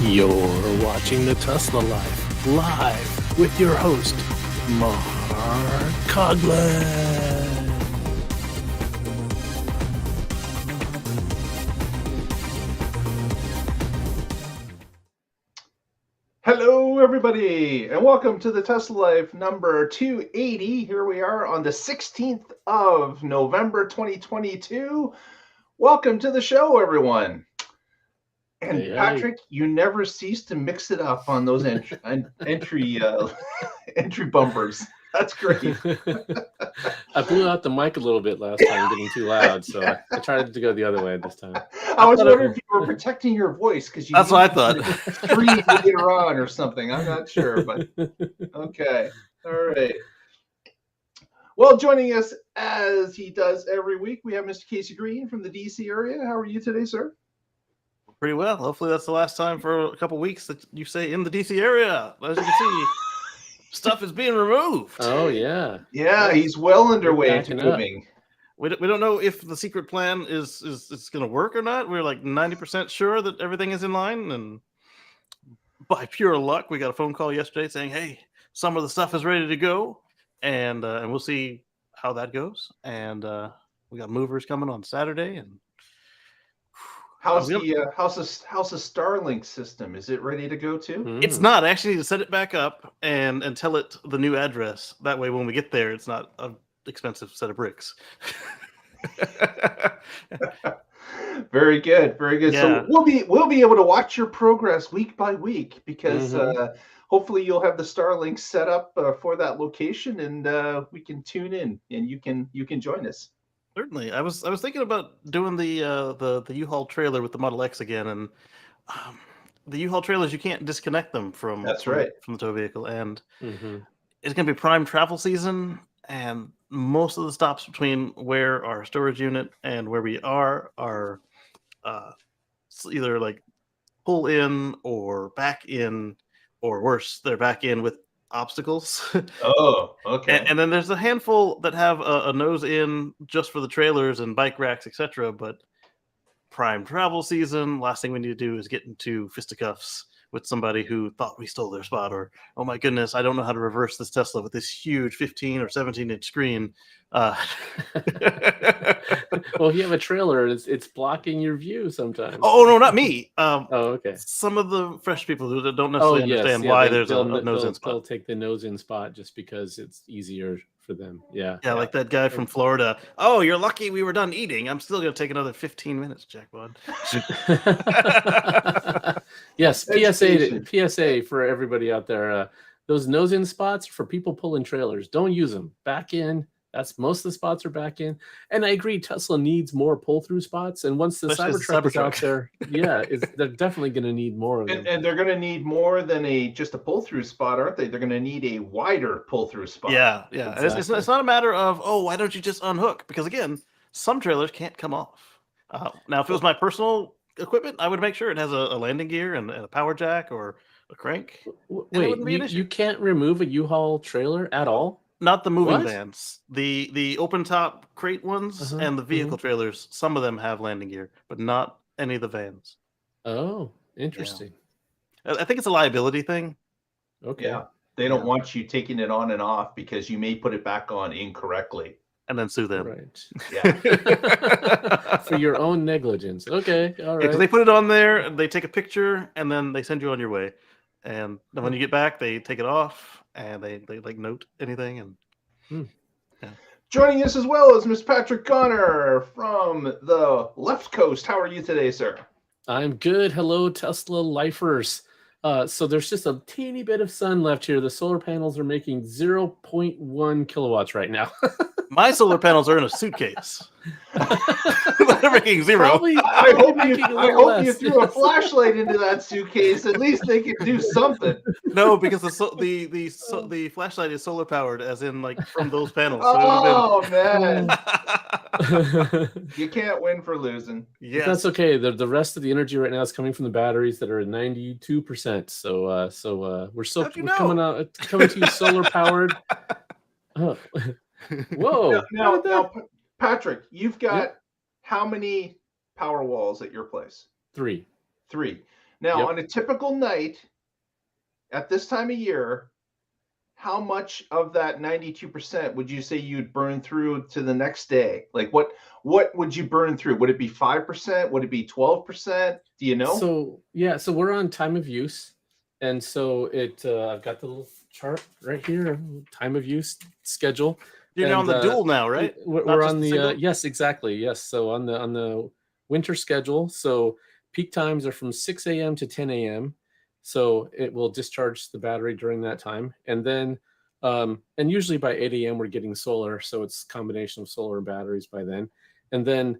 You're watching the Tesla Life live with your host, Mark Coughlin. Hello, everybody, and welcome to the Tesla Life number 280. Here we are on the 16th of November, 2022. Welcome to the show, everyone. And Hey, Patrick, you never cease to mix it up on those entry bumpers. That's great. I blew out the mic a little bit last time, getting too loud, so I tried to go the other way this time. I was wondering if you were protecting your voice because you. That's what I thought. Breathe later on or something. I'm not sure, but okay. All right. Well, joining us as he does every week, we have Mr. Casey Green from the DC area. How are you today, sir? Pretty well. Hopefully that's the last time for a couple weeks that you say in the DC area. As you can see, stuff is being removed. Oh, yeah. Yeah, he's well underway into backing up. moving. We don't know if the secret plan is going to work or not. We're like 90% sure that everything is in line. And by pure luck, we got a phone call yesterday saying, hey, some of the stuff is ready to go. And we'll see how that goes. And we got movers coming on Saturday. And How's the Starlink system? Is it ready to go too? It's not. I actually need to set it back up and tell it the new address. That way, when we get there, it's not an expensive set of bricks. Very good, very good. Yeah. So we'll be able to watch your progress week by week because hopefully you'll have the Starlink set up for that location, and we can tune in and you can join us. Certainly. I was thinking about doing the U-Haul trailer with the Model X again, and the U-Haul trailers, you can't disconnect them from the tow vehicle, and it's going to be prime travel season, and most of the stops between where our storage unit and where we are either like pull in or back in, or worse, they're back in with obstacles. Oh, okay. And then there's a handful that have a nose in just for the trailers and bike racks, etc. But prime travel season, last thing we need to do is get into fisticuffs with somebody who thought we stole their spot, or oh my goodness, I don't know how to reverse this Tesla with this huge 15 or 17-inch screen. Well, if you have a trailer, it's blocking your view sometimes. Oh no, not me. Okay. Some of the fresh people who don't necessarily understand why there's a nose-in spot. They'll take the nose-in spot just because it's easier for them. Yeah. Yeah, like that guy from Florida. Oh, you're lucky we were done eating. I'm still going to take another 15 minutes, Jackpot. Yes, PSA for everybody out there. Those nose-in spots for people pulling trailers. Don't use them. Back in. That's most of the spots are back in. And I agree, Tesla needs more pull-through spots. And once the CyberTruck is out there, they're definitely going to need more of them. And they're going to need more than just a pull-through spot, aren't they? They're going to need a wider pull-through spot. Yeah. Exactly. It's not a matter of, why don't you just unhook? Because again, some trailers can't come off. Now, if it was my personal equipment, I would make sure it has a landing gear and a power jack or a crank. Wait, you can't remove a U-Haul trailer at all? Not the moving vans. The open top crate ones and the vehicle trailers, some of them have landing gear, but not any of the vans. Oh, interesting. Yeah. I think it's a liability thing. Okay. Yeah. They don't want you taking it on and off because you may put it back on incorrectly. And then sue them. Right. Yeah. For your own negligence. Okay. All right. Because they put it on there, they take a picture, and then they send you on your way. And then when you get back, they take it off and they like note anything. And Joining us as well is Miss Patrick Connor from the left coast. How are you today, sir? I'm good. Hello, Tesla lifers. So there's just a teeny bit of sun left here. The solar panels are making 0.1 kilowatts right now. My solar panels are in a suitcase. They're making zero. Probably, I hope less. you threw a flashlight into that suitcase. At least they could do something. No, because the flashlight is solar powered, as in like from those panels. Oh man, you can't win for losing. Yes. But that's okay. The rest of the energy right now is coming from the batteries that are at 92%. So we're coming to you solar powered. Oh. Whoa! Now, Patrick, you've got how many power walls at your place? Three. Now, Yep. on a typical night at this time of year, how much of that 92% would you say you'd burn through to the next day? Like what would you burn through? Would it be 5%? Would it be 12%? Do you know? So yeah, so we're on time of use, and so I've got the little chart right here, time of use schedule. You're now on And the dual now, right? we're on the yes, exactly, yes. So on the winter schedule, so peak times are from 6 a.m. to 10 a.m. So it will discharge the battery during that time, and then and usually by 8 a.m. we're getting solar, so it's a combination of solar and batteries by then, and then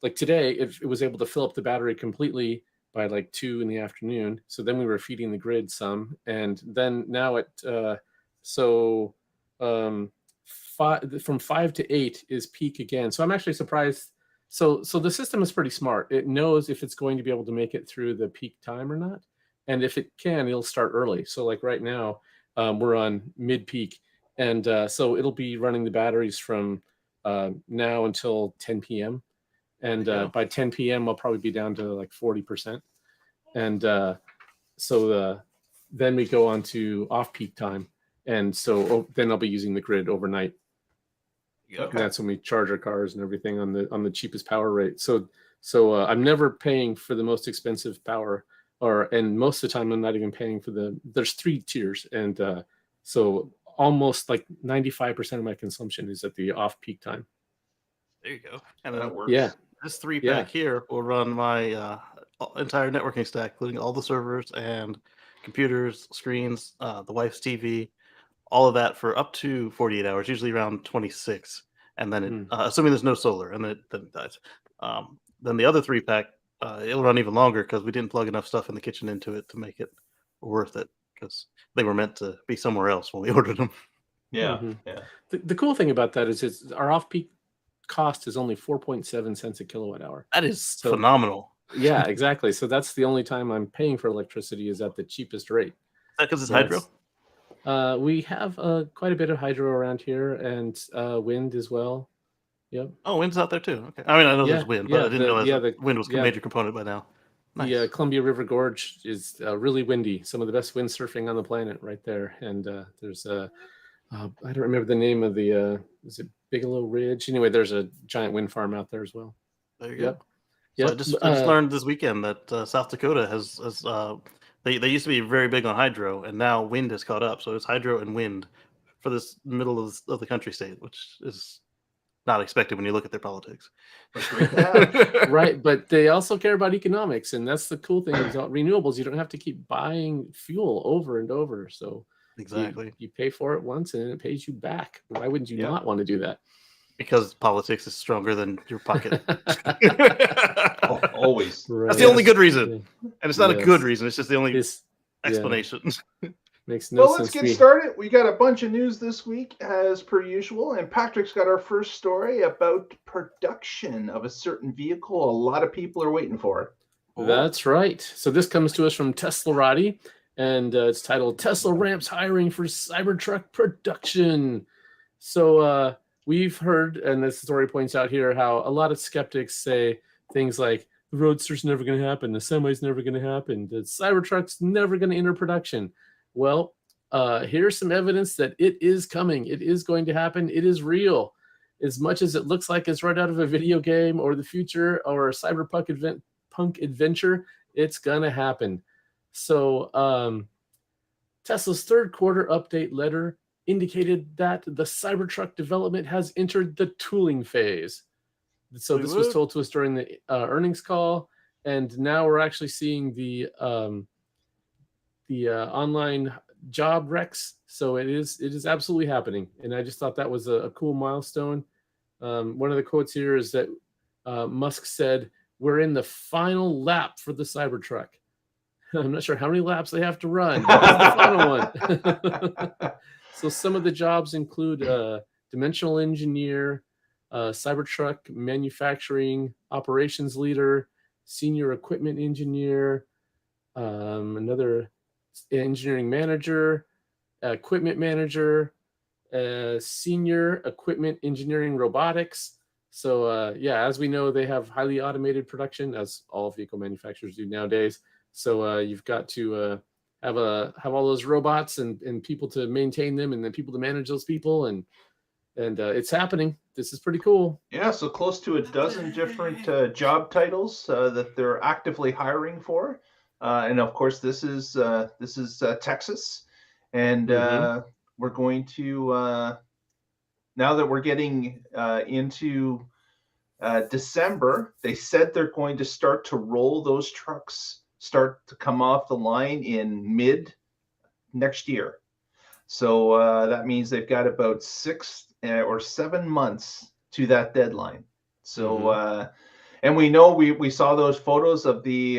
like today, it was able to fill up the battery completely by like 2 in the afternoon. So then we were feeding the grid some, and then now so um, from 5 to 8 is peak again. So I'm actually surprised. So the system is pretty smart. It knows if it's going to be able to make it through the peak time or not, and if it can, it'll start early. So like right now, we're on mid peak, and so it'll be running the batteries from now until 10 p.m. And by 10 p.m. I'll probably be down to like 40%. And then we go on to off-peak time. And so then I'll be using the grid overnight. Okay. And that's when we charge our cars and everything on the cheapest power rate. So I'm never paying for the most expensive power, and most of the time I'm not even paying for there's 3 tiers. And so almost like 95% of my consumption is at the off-peak time. There you go. And That works. Yeah. this 3-pack here will run my entire networking stack, including all the servers and computers, screens, the wife's TV, all of that for up to 48 hours, usually around 26. And then, assuming there's no solar, and then it dies. Then the other 3-pack, it'll run even longer because we didn't plug enough stuff in the kitchen into it to make it worth it, because they were meant to be somewhere else when we ordered them. Yeah. Mhm. Yeah. The cool thing about that is our off-peak cost is only 4.7 cents a kilowatt hour. That is phenomenal. Yeah, exactly. So that's the only time I'm paying for electricity is at the cheapest rate. Is that because it's hydro? We have quite a bit of hydro around here, and wind as well. Yep. Oh, wind's out there too. Okay. I mean, I know there's wind, but I didn't realize that wind was a major component by now. Nice. The Columbia River Gorge is really windy. Some of the best wind surfing on the planet right there. And there's I don't remember the name of the is it Bigelow Ridge? Anyway, there's a giant wind farm out there as well. There you go. Yep. So I just learned this weekend that South Dakota has they used to be very big on hydro, and now wind has caught up. So it's hydro and wind for this middle of the country state, which is not expected when you look at their politics. Right, but they also care about economics, and that's the cool thing about renewables. You don't have to keep buying fuel over and over. So exactly, you pay for it once, and it pays you back. Why wouldn't you not want to do that? Because politics is stronger than your pocket. Always. Right. That's the only good reason. And it's not a good reason. It's just the only explanation. Makes no sense. Well, let's get started. We got a bunch of news this week, as per usual. And Patrick's got our first story about production of a certain vehicle a lot of people are waiting for. That's right. So this comes to us from Teslarati, and it's titled "Tesla Ramps Hiring for Cybertruck Production." So we've heard, and this story points out here, how a lot of skeptics say things like the Roadster's never going to happen, the Semi's never going to happen, the Cybertruck's never going to enter production. Well, here's some evidence that it is coming. It is going to happen. It is real. As much as it looks like it's right out of a video game or the future or a cyberpunk adventure, it's going to happen. So Tesla's third quarter update letter indicated that the Cybertruck development has entered the tooling phase. So this was told to us during the earnings call, and now we're actually seeing the online job recs. So it is absolutely happening, and I just thought that was a cool milestone. One of the quotes here is that Musk said, "We're in the final lap for the Cybertruck." I'm not sure how many laps they have to run, but this is the final one. So some of the jobs include dimensional engineer, Cybertruck manufacturing operations leader, senior equipment engineer, another engineering manager, equipment manager, senior equipment engineering robotics. So as we know, they have highly automated production, as all vehicle manufacturers do nowadays. So you've got to have all those robots and people to maintain them, and then people to manage those people, and it's happening. This is pretty cool. Yeah, so close to a dozen different job titles that they're actively hiring for, and of course this is Texas, and we're going to now that we're getting into December, they said they're going to start to roll those trucks, start to come off the line in mid next year. So that means they've got about 6 or 7 months to that deadline. So and we know we saw those photos of the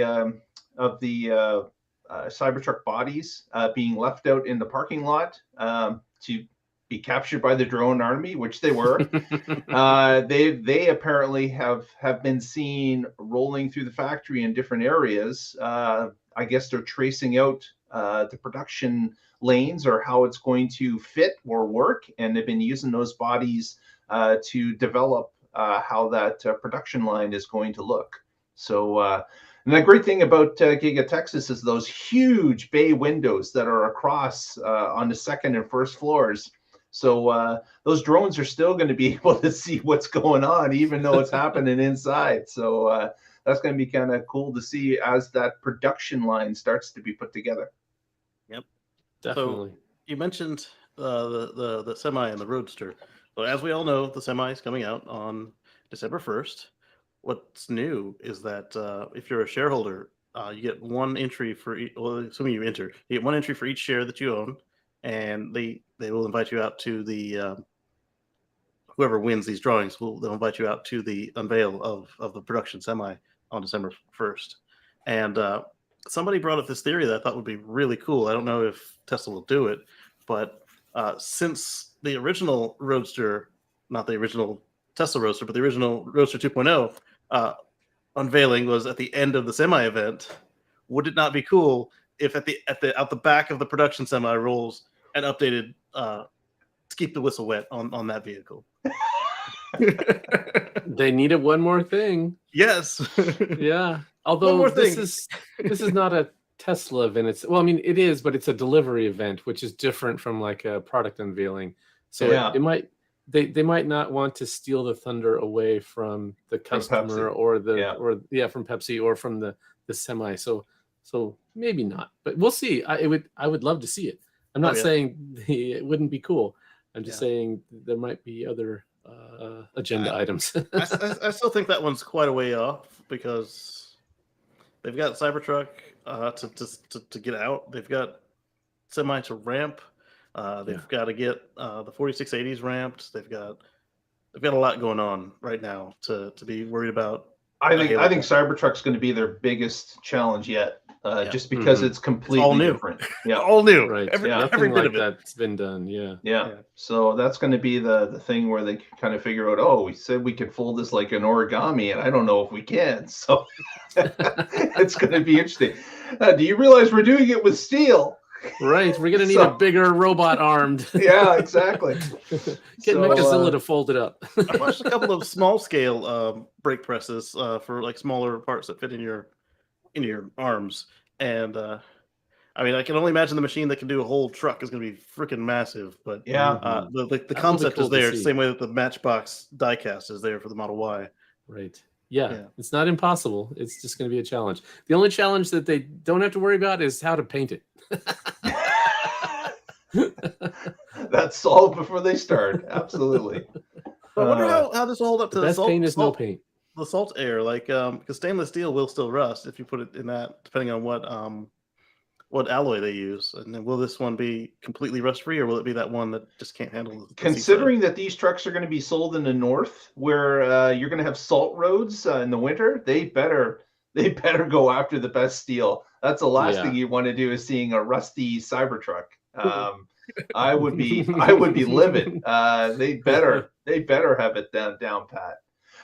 Cybertruck bodies being left out in the parking lot to be captured by the drone army, which they were. They apparently have been seen rolling through the factory in different areas. I guess they're tracing out the production lanes or how it's going to fit or work, and they've been using those bodies to develop how that production line is going to look. So and the great thing about Giga Texas is those huge bay windows that are across on the second and first floors. So those drones are still going to be able to see what's going on, even though it's happening inside. So that's going to be kind of cool to see as that production line starts to be put together. Yep, definitely. So you mentioned the Semi and the Roadster. So as we all know, the Semi is coming out on December 1st. What's new is that if you're a shareholder, you get one entry for assuming you enter, you get one entry for each share that you own, and they will invite you out to the whoever wins these drawings they'll invite you out to the unveil of the production Semi on December 1st. And somebody brought up this theory that I thought would be really cool. I don't know if Tesla will do it, but since the original Roadster, not the original Tesla Roadster, but the original Roadster 2.0 unveiling was at the end of the Semi event, would it not be cool if at the back of the production Semi rolls an updated to keep the whistle wet on that vehicle? They needed one more thing. Yes. Yeah. Although this is not a Tesla event. I mean, it is, but it's a delivery event, which is different from like a product unveiling. So it might they might not want to steal the thunder away from the customer or from Pepsi or from the Semi. So maybe not, but we'll see. I would love to see it. I'm not saying it wouldn't be cool. I'm just saying there might be other agenda items. I still think that one's quite a way off because they've got Cybertruck to get out. They've got Semi to ramp. They've got to get the 4680s ramped. They've got a lot going on right now to be worried about. I think Cybertruck's going to be their biggest challenge yet, just because it's completely different. Yeah, all new. Right. Every bit of it. That's been done. Yeah. So that's going to be the thing where they kind of figure out, oh, we said we could fold this like an origami, and I don't know if we can. So it's going to be interesting. Do you realize we're doing it with steel? Right, we're gonna need a bigger robot armed. Yeah, exactly. Get Megazilla to fold it up. I watched a couple of small scale brake presses for like smaller parts that fit in your arms, and I mean, I can only imagine the machine that can do a whole truck is going to be freaking massive. But the concept is there, the same way that the Matchbox diecast is there for the Model Y. Right. Yeah, it's not impossible. It's just going to be a challenge. The only challenge that they don't have to worry about is how to paint it. That's solved before they start. Absolutely. But I wonder how this will hold up to the best paint is no paint. The salt air, like because stainless steel will still rust if you put it in that, depending on what alloy they use. And then will this one be completely rust free, or will it be that one that just can't handle it? Considering that these trucks are going to be sold in the north, where you're going to have salt roads in the winter, they better go after the best steel. That's the last thing you want to do, is seeing a rusty Cybertruck. I would be livid. They better have it down pat.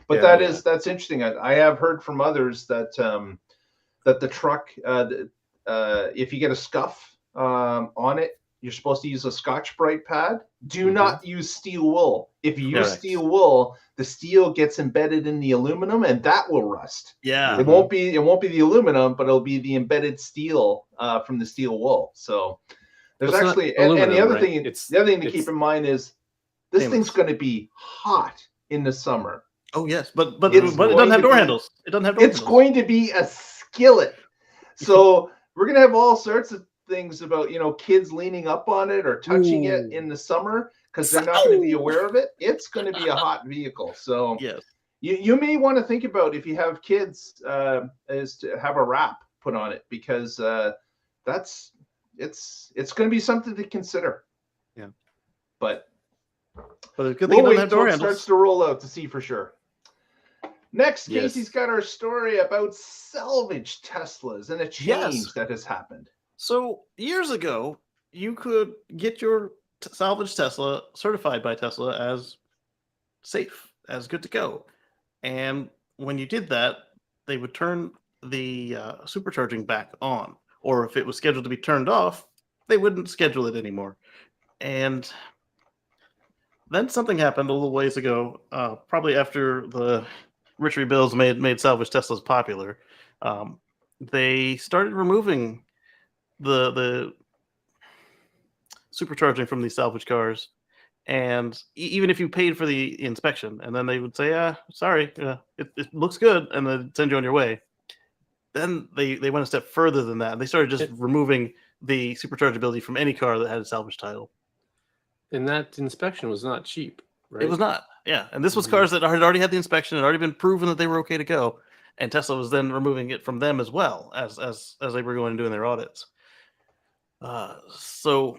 But that's interesting. I have heard from others that that the truck, if you get a scuff on it, you're supposed to use a Scotch-Brite pad. Do not use steel wool. If you use Correct. steel wool, the steel gets embedded in the aluminum, and that will rust. Yeah. It won't be the aluminum, but it'll be the embedded steel from the steel wool. So there's It's actually, not and the aluminum, other right? thing, to keep in mind is this stainless. thing's going to be hot in the summer. Oh yes, but It's it going doesn't have to door be- handles. It doesn't have door It's handles. going to be a skillet. So we're going to have all sorts of things about, kids leaning up on it or touching it in the summer because they're not going to be aware of it. It's going to be a hot vehicle. So Yes. you may want to think about, if you have kids, is to have a wrap put on it, because it's going to be something to consider. Yeah. But a good thing we'll it doesn't wait have till door it handles. starts to roll out to see for sure. Next, Yes. Casey's got our story about salvage Teslas and a change that has happened. So years ago, you could get your salvage Tesla certified by Tesla as safe, as good to go. And when you did that, they would turn the supercharging back on. Or if it was scheduled to be turned off, they wouldn't schedule it anymore. And then something happened a little ways ago, probably after the Rich Bills made salvage Teslas popular. They started removing the supercharging from these salvage cars, and even if you paid for the inspection, and then they would say, sorry, it looks good, and then send you on your way. Then they went a step further than that, and they started just removing the superchargeability from any car that had a salvage title. And that inspection was not cheap, right? It was not. Yeah. And this was cars that had already had the inspection, had already been proven that they were okay to go. And Tesla was then removing it from them as well as they were going and doing their audits. So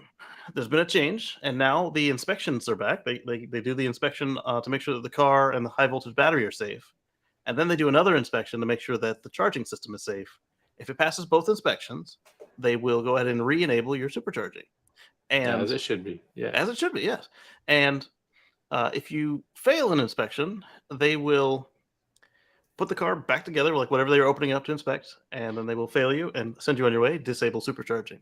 there's been a change, and now the inspections are back. They do the inspection to make sure that the car and the high voltage battery are safe. And then they do another inspection to make sure that the charging system is safe. If it passes both inspections, they will go ahead and re-enable your supercharging. And as it should be. Yeah. As it should be, yes. And if you fail an inspection, they will put the car back together, like whatever they were opening up to inspect, and then they will fail you and send you on your way, disable supercharging.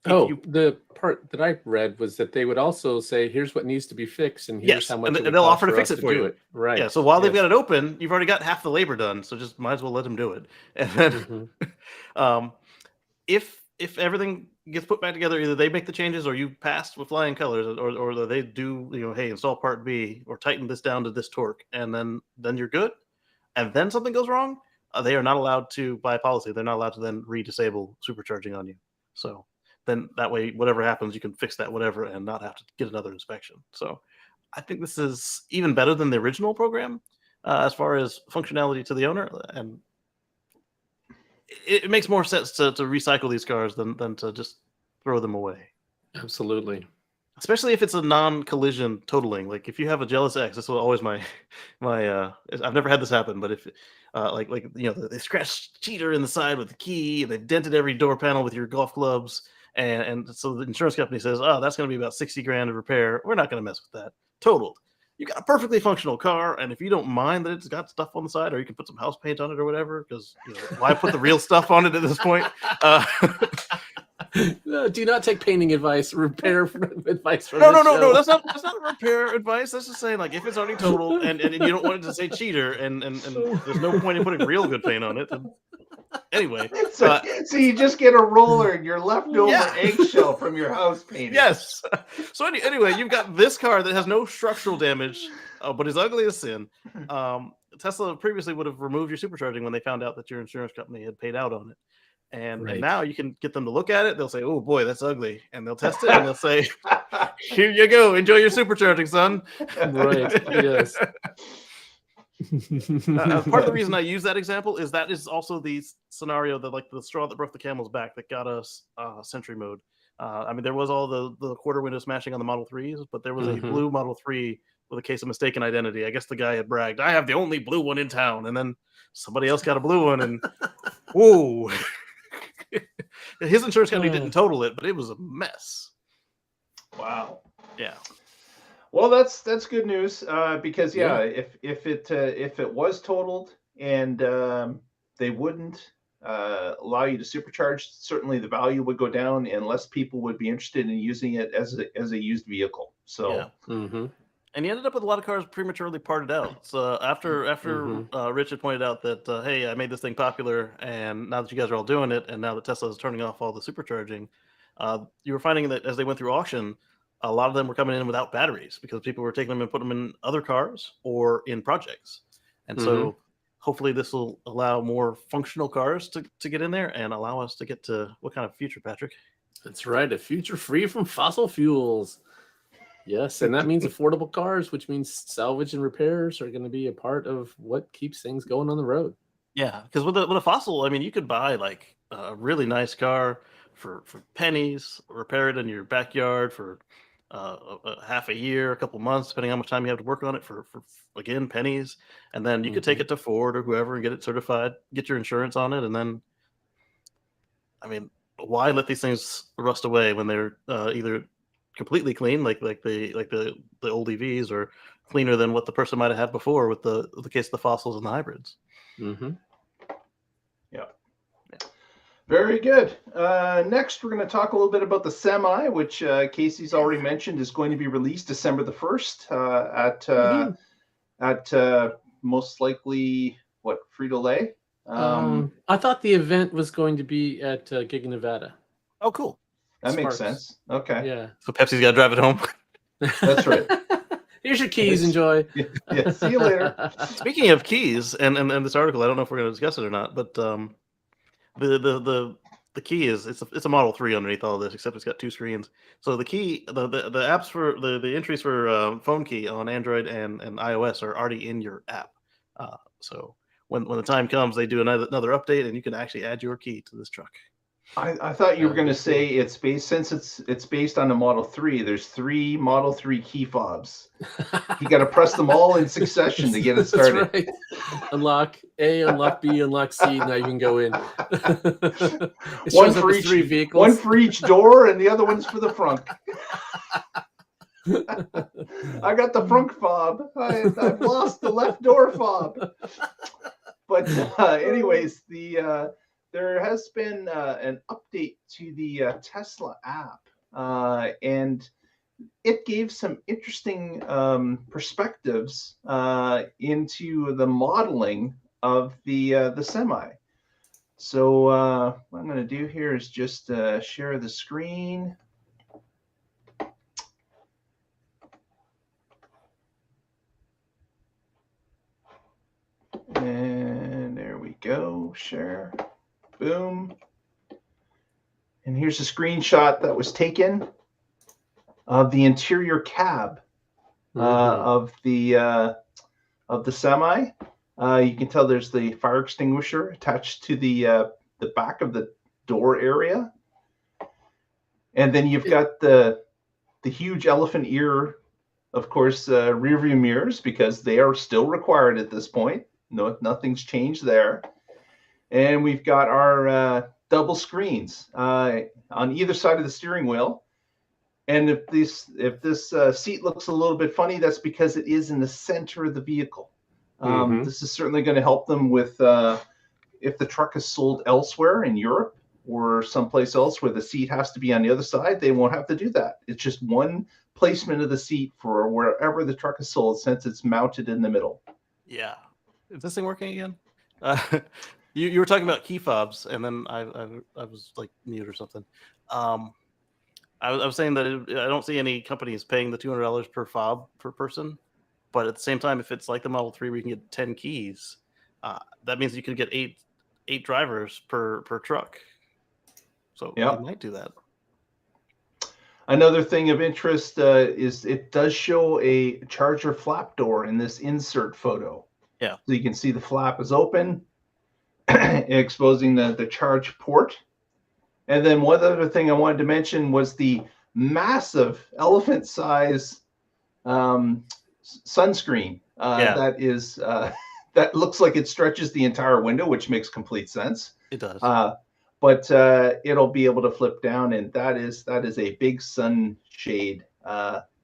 The part that I read was that they would also say, here's what needs to be fixed, and here's how much and they'll offer to fix it for you. Right. Yeah, so while they've got it open, you've already got half the labor done, so just might as well let them do it. And then if everything gets put back together, either they make the changes or you passed with flying colors, or they do, hey, install part B or tighten this down to this torque, and then you're good. And then something goes wrong, they are not allowed to, by policy, they're not allowed to then re-disable supercharging on you. So then that way, whatever happens, you can fix that whatever and not have to get another inspection. So I think this is even better than the original program as far as functionality to the owner, and it makes more sense to recycle these cars than to just throw them away. Absolutely. Especially if it's a non-collision totaling. Like if you have a Jealous X, this was always my I've never had this happen, but if they scratched cheater in the side with the key, and they've dented every door panel with your golf clubs, and so the insurance company says, oh, that's going to be about $60,000 to repair. We're not going to mess with that. Totaled. You got a perfectly functional car, and if you don't mind that it's got stuff on the side, or you can put some house paint on it or whatever, because why put the real stuff on it at this point? Do not take painting advice, repair advice from No. That's not repair advice. That's just saying, like, if it's already totaled and you don't want it to say cheater, and there's no point in putting real good paint on it. Then, anyway, so you just get a roller and your leftover eggshell from your house painting. Yes. So anyway, you've got this car that has no structural damage, but is ugly as sin. Tesla previously would have removed your supercharging when they found out that your insurance company had paid out on it. And now you can get them to look at it. They'll say, oh, boy, that's ugly. And they'll test it, and they'll say, here you go. Enjoy your supercharging, son. Right. Yes. Part of the reason I use that example is that is also the scenario that, like, the straw that broke the camel's back that got us Sentry mode. I mean, there was all the quarter window smashing on the Model 3s, but there was a blue Model 3 with a case of mistaken identity. I guess the guy had bragged, I have the only blue one in town. And then somebody else got a blue one, and whoa. His insurance company didn't total it, but it was a mess. Wow. Yeah. Well, that's good news because if it was totaled and they wouldn't allow you to supercharge, certainly the value would go down and less people would be interested in using it as a used vehicle. So, Yeah. Mm-hmm. And you ended up with a lot of cars prematurely parted out. So after Rich had pointed out that, hey, I made this thing popular, and now that you guys are all doing it, and now that Tesla is turning off all the supercharging, you were finding that as they went through auction, a lot of them were coming in without batteries because people were taking them and putting them in other cars or in projects. And so hopefully this will allow more functional cars to get in there and allow us to get to what kind of future, Patrick? That's right, a future free from fossil fuels. Yes, and that means affordable cars, which means salvage and repairs are going to be a part of what keeps things going on the road. Yeah, because with a fossil, I mean, you could buy like a really nice car for pennies, repair it in your backyard for half a year, a couple months, depending on how much time you have to work on it for again pennies, and then you could take it to Ford or whoever and get it certified, get your insurance on it, and then, I mean, why let these things rust away when they're either completely clean, like the old EVs, or cleaner than what the person might have had before with the case of the fossils and the hybrids. Yeah. Very good. Next, we're going to talk a little bit about the Semi, which Casey's already mentioned is going to be released December the 1st at most likely Frito-Lay. I thought the event was going to be at Giga Nevada. Oh, cool. That makes sense. Okay. Yeah. So Pepsi's got to drive it home. That's right. Here's your keys. Enjoy. Yeah. See you later. Speaking of keys, and this article, I don't know if we're going to discuss it or not, but the key is it's a Model 3 underneath all of this, except it's got two screens. So the key, the apps for the entries for phone key on Android and iOS are already in your app. So when the time comes, they do another update, and you can actually add your key to this truck. I thought you were going to say it's based, since it's based on the Model 3. There's 3 Model 3 key fobs. You got to press them all in succession to get it started. That's right. Unlock A, unlock B, unlock C. Now you can go in. One for each 3 vehicles. One for each door, and the other one's for the frunk. I got the frunk fob. I've lost the left door fob. But anyways, there has been an update to the Tesla app, and it gave some interesting perspectives into the modeling of the Semi. So what I'm going to do here is just share the screen. And there we go, share. Boom. And here's a screenshot that was taken of the interior cab of the Semi. You can tell there's the fire extinguisher attached to the back of the door area, and then you've got the huge elephant ear, of course, rear view mirrors, because they are still required at this point. No, nothing's changed there. And we've got our double screens on either side of the steering wheel. And if this seat looks a little bit funny, that's because it is in the center of the vehicle. This is certainly going to help them with if the truck is sold elsewhere in Europe or someplace else where the seat has to be on the other side, they won't have to do that. It's just one placement of the seat for wherever the truck is sold, since it's mounted in the middle. Yeah. Is this thing working again? You were talking about key fobs, and then I was like mute or something. I was saying that I don't see any companies paying the $200 per fob per person, but at the same time, if it's like the Model 3 where you can get 10 keys, that means you could get eight drivers per truck. So you might do that. Another thing of interest is it does show a charger flap door in this insert photo. Yeah. So you can see the flap is open, exposing the charge port. And then one other thing I wanted to mention was the massive elephant size sunscreen that is that looks like it stretches the entire window, which makes complete sense. It does. But it'll be able to flip down, and that is a big sunshade,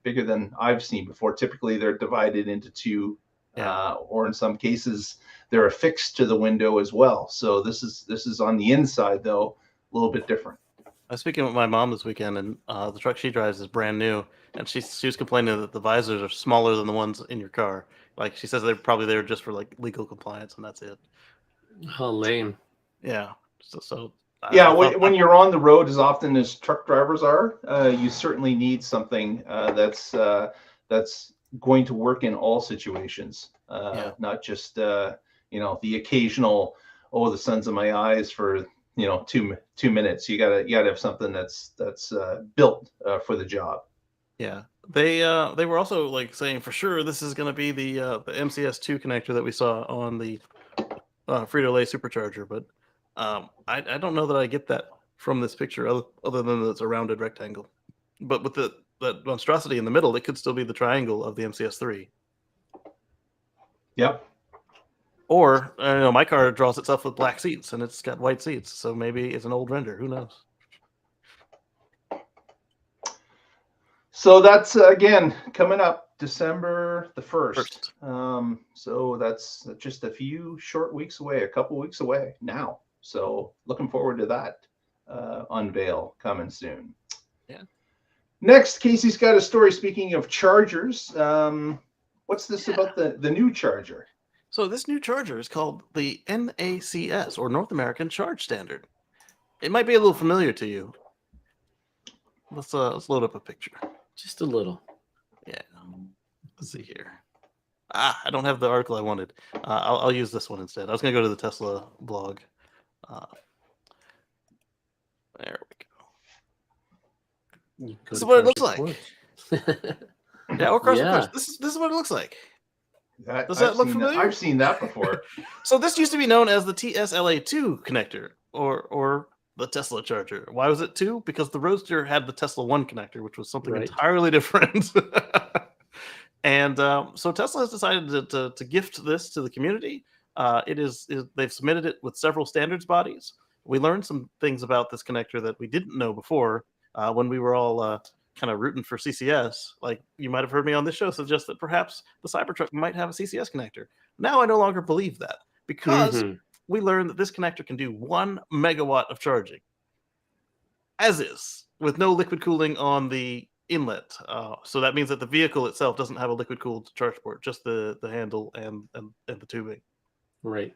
bigger than I've seen before. Typically, they're divided into two or in some cases they're affixed to the window as well. So this is on the inside though, a little bit different. I was speaking with my mom this weekend, and the truck she drives is brand new, and she was complaining that the visors are smaller than the ones in your car. Like she says, they're probably there just for like legal compliance, and that's it. Oh, lame. Yeah. Yeah, when you're on the road as often as truck drivers are, you certainly need something that's going to work in all situations, not just the occasional, oh, the sun's in my eyes for 2 minutes. You gotta have something that's built for the job. Yeah, they were also like saying for sure this is going to be the MCS2 connector that we saw on the Frito-Lay supercharger, but I don't know that I get that from this picture other than that it's a rounded rectangle. But with that monstrosity in the middle, it could still be the triangle of the MCS3. Yep. Or my car draws itself with black seats and it's got white seats, so maybe it's an old render. Who knows? So that's again coming up December the 1st. So that's just a few short weeks away, a couple weeks away now. So looking forward to that unveil coming soon. Yeah. Next, Casey's got a story. Speaking of chargers, what's this about the new charger? So this new charger is called the NACS, or North American Charge Standard. It might be a little familiar to you. Let's load up a picture. Just a little. Yeah. Let's see here. I don't have the article I wanted. I'll use this one instead. I was going to go to the Tesla blog. There we go. This is what it looks like. Yeah, or this is what it looks like. Does that look familiar? I've seen that before. So this used to be known as the TSLA2 connector, or the Tesla charger. Why was it 2? Because the Roadster had the Tesla 1 connector, which was something entirely different. And so Tesla has decided to gift this to the community. They've submitted it with several standards bodies. We learned some things about this connector that we didn't know before when we were all kind of rooting for CCS. Like you might have heard me on this show suggest that perhaps the Cybertruck might have a CCS connector. Now I no longer believe that because we learned that this connector can do 1 megawatt of charging as is with no liquid cooling on the inlet. So that means that the vehicle itself doesn't have a liquid cooled charge port, just the handle and the tubing. Right.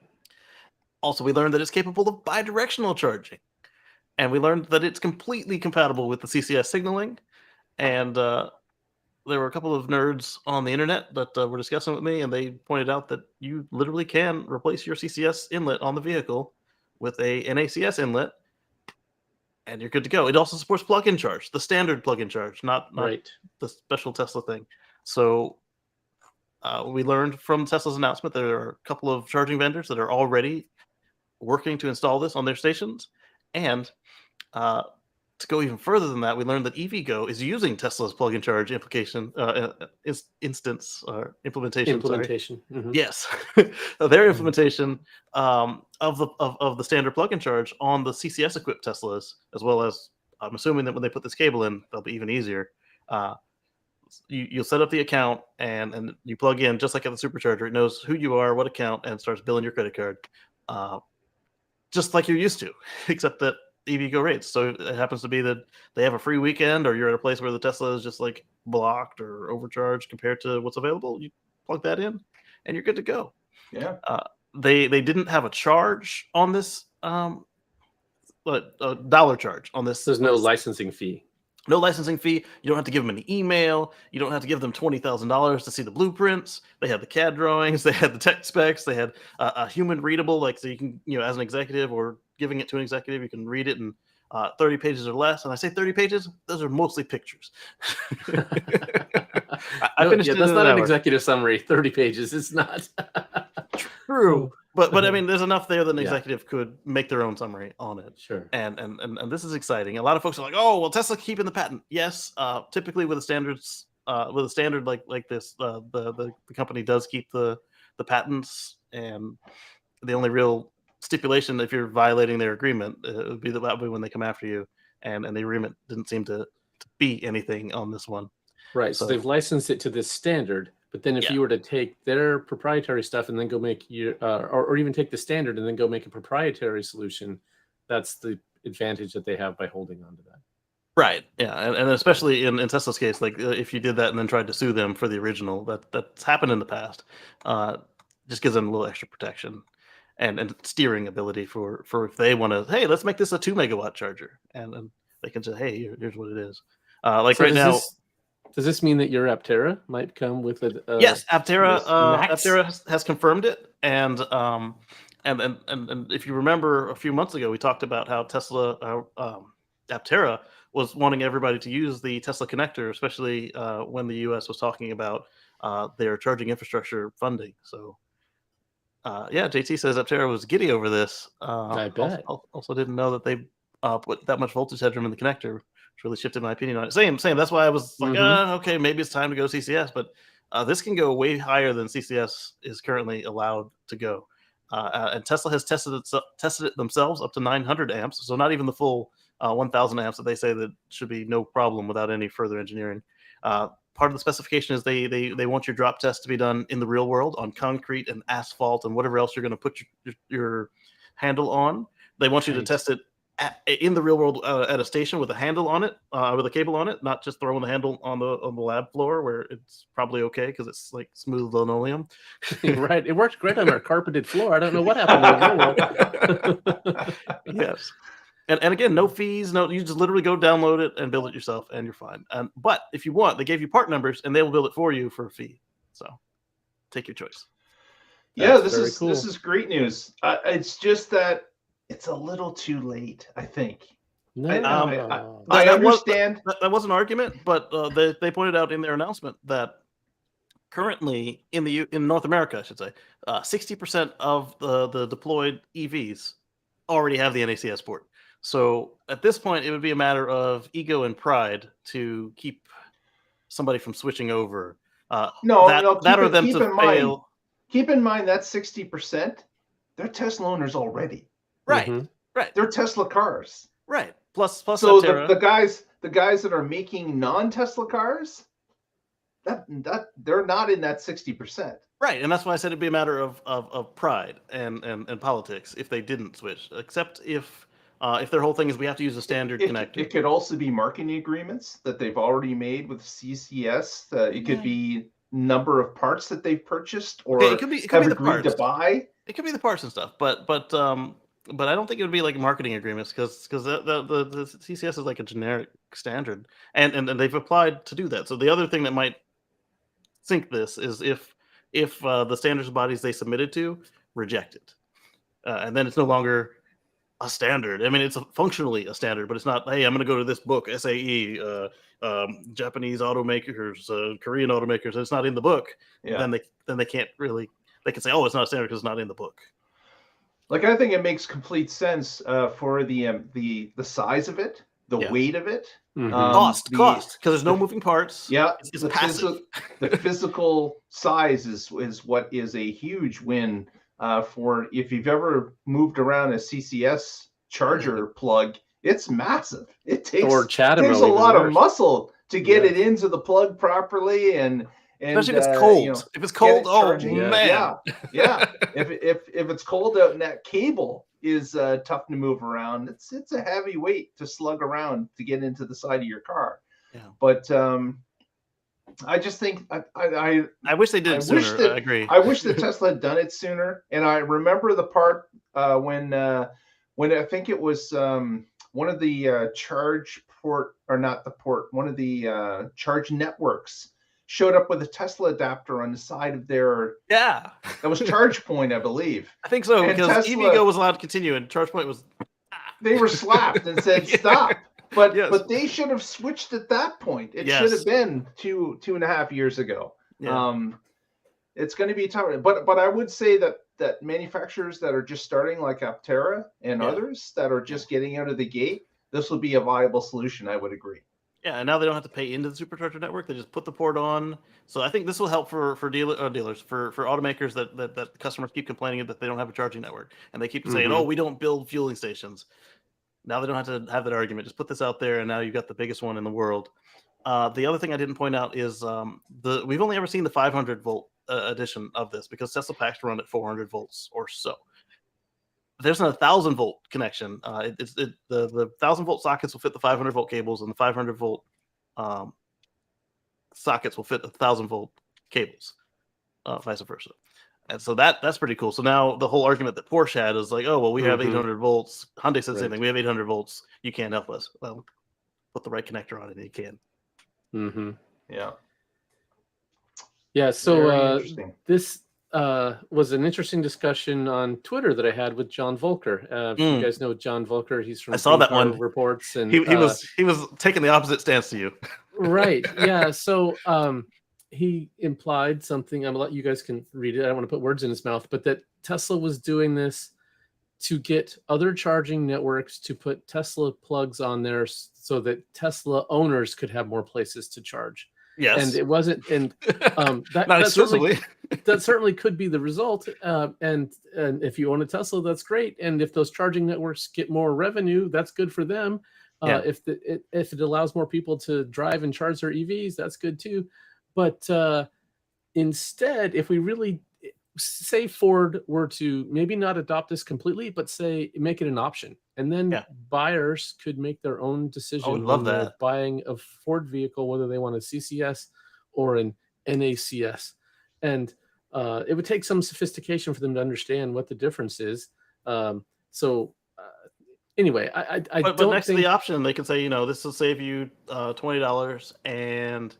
Also, we learned that it's capable of bidirectional charging. And we learned that it's completely compatible with the CCS signaling. And there were a couple of nerds on the internet that were discussing with me, and they pointed out that you literally can replace your CCS inlet on the vehicle with a NACS inlet, and you're good to go. It also supports plug-in charge, the standard plug-in charge, not the special Tesla thing. So we learned from Tesla's announcement there are a couple of charging vendors that are already working to install this on their stations. And to go even further than that, we learned that EVgo is using Tesla's plug-in charge implementation. Yes, their implementation of the standard plug-in charge on the CCS equipped Teslas, as well as I'm assuming that when they put this cable in, they'll be even easier. You'll set up the account and you plug in just like at the supercharger. It knows who you are, what account, and starts billing your credit card, just like you're used to, except that EVgo rates. So it happens to be that they have a free weekend, or you're at a place where the Tesla is just like blocked or overcharged compared to what's available. You plug that in, and you're good to go. Yeah. They didn't have a charge on this, but a dollar charge on this. There's no licensing fee. No licensing fee. You don't have to give them an email. You don't have to give them $20,000 to see the blueprints. They had the CAD drawings. They had the tech specs. They had a human readable, like so you can, as an executive or giving it to an executive, you can read it in 30 pages or less. And I say 30 pages; those are mostly pictures. I finished it. That's not an executive summary. 30 pages. It's not. True. But I mean, there's enough there that an executive could make their own summary on it. Sure. And this is exciting. A lot of folks are like, oh, well, Tesla's keeping the patent. Yes. Typically with a standard like this, the company does keep the patents, and the only real stipulation if you're violating their agreement, it would be that way when they come after you. And the agreement didn't seem to be anything on this one. Right. So they've licensed it to this standard, But then if you were to take their proprietary stuff and then go make your, or even take the standard and then go make a proprietary solution, that's the advantage that they have by holding on to that. Right. Yeah, and especially in Tesla's case, like if you did that and then tried to sue them for the original, that's happened in the past. Just gives them a little extra protection and steering ability for if they want to. Hey, let's make this a 2 megawatt charger, and they can say, hey, here's what it is. Like So right now. Does this mean that your Aptera might come with a? Yes, Aptera. NACS? Aptera has confirmed it, and if you remember a few months ago, we talked about how Tesla Aptera was wanting everybody to use the Tesla connector, especially when the U.S. was talking about their charging infrastructure funding. So, JT says Aptera was giddy over this. I bet. Also didn't know that they put that much voltage headroom in the connector. Which really shifted my opinion on it. Same. That's why I was like, okay, maybe it's time to go CCS. But this can go way higher than CCS is currently allowed to go. And Tesla has tested it themselves up to 900 amps. So not even the full 1,000 amps that they say that should be no problem without any further engineering. Part of the specification is they want your drop test to be done in the real world on concrete and asphalt and whatever else you're going to put your handle on. They want you to test it in the real world at a station with a handle on it, with a cable on it, not just throwing the handle on the lab floor where it's probably okay because it's like smooth linoleum. Right. It worked great on our carpeted floor. I don't know what happened in the real world. Yes. And again, no fees. No, you just literally go download it and build it yourself, and you're fine. But if you want, they gave you part numbers, and they will build it for you for a fee. So take your choice. Yeah, this is great news. It's just that it's a little too late, I think. No, I understand. That was an argument, but they pointed out in their announcement that currently in North America, I should say, 60% of the deployed EVs already have the NACS port. So at this point, it would be a matter of ego and pride to keep somebody from switching over. Keep in mind that 60%, they're Tesla owners already. Right, right. They're Tesla cars. Right. Plus. So the guys that are making non-Tesla cars, that they're not in that 60%. Right, and that's why I said it'd be a matter of pride and politics if they didn't switch. Except if their whole thing is we have to use a standard connector. It could also be marketing agreements that they've already made with CCS. It could be number of parts that they've purchased or it could be the agreed parts to buy. It could be the parts and stuff, but I don't think it would be like marketing agreements because the CCS is like a generic standard, and they've applied to do that. So the other thing that might sink this is if the standards bodies they submitted to reject it, and then it's no longer a standard. I mean, it's functionally a standard, but it's not. Hey, I'm going to go to this book, SAE, Japanese automakers, Korean automakers. It's not in the book. Yeah. Then they can't really. They can say, oh, it's not a standard because it's not in the book. Like I think it makes complete sense for the size of it, the weight of it, cost because there's no moving parts. Yeah, it's passive. The physical size is what is a huge win for if you've ever moved around a CCS charger plug. It's massive. It takes a lot of muscle to get it into the plug properly and. Especially if it's cold. If it's cold, man. Yeah. If it's cold out and that cable is tough to move around, it's a heavy weight to slug around to get into the side of your car. Yeah. But I just think I wish they did sooner. I agree. I wish that Tesla had done it sooner. And I remember the part when I think it was one of the one of the charge networks showed up with a Tesla adapter on the side of their that was ChargePoint, I believe. I think so, because Tesla, EVgo was allowed to continue and ChargePoint was they were slapped and said stop. But they should have switched at that point. It should have been two and a half years ago. It's going to be tough, but I would say that manufacturers that are just starting like Aptera and others that are just getting out of the gate, this will be a viable solution. I would agree. Yeah, and now they don't have to pay into the supercharger network. They just put the port on. So I think this will help for dealers, for automakers that customers keep complaining that they don't have a charging network. And they keep saying, oh, we don't build fueling stations. Now they don't have to have that argument. Just put this out there, and now you've got the biggest one in the world. The other thing I didn't point out is we've only ever seen the 500 volt edition of this because Tesla packs run at 400 volts or so. There's a 1,000 volt connection. The 1,000 volt sockets will fit the 500 volt cables, and the 500 volt sockets will fit the 1,000 volt cables, vice versa. And so that's pretty cool. So now the whole argument that Porsche had is like, oh, well, we have 800 volts. Hyundai said the same thing. We have 800 volts. You can't help us. Well, put the right connector on it, and you can. Mm-hmm. Yeah. Yeah. So this was an interesting discussion on Twitter that I had with John Volker. If you guys know John Volker, he's from I saw that one reports, and he was taking the opposite stance to you. Right. Yeah. So he implied something. I'm gonna let you guys can read it. I don't want to put words in his mouth, but that Tesla was doing this to get other charging networks to put Tesla plugs on there so that Tesla owners could have more places to charge. Yes. And it wasn't, and not exclusively. That certainly could be the result. And if you own a Tesla, that's great. And if those charging networks get more revenue, that's good for them. If it allows more people to drive and charge their EVs, that's good too. But instead, if we really say Ford were to maybe not adopt this completely, but say make it an option, and then buyers could make their own decision when they're buying a Ford vehicle, whether they want a CCS or an NACS. And it would take some sophistication for them to understand what the difference is. Anyway, but next to the option, they can say, this will save you $20, and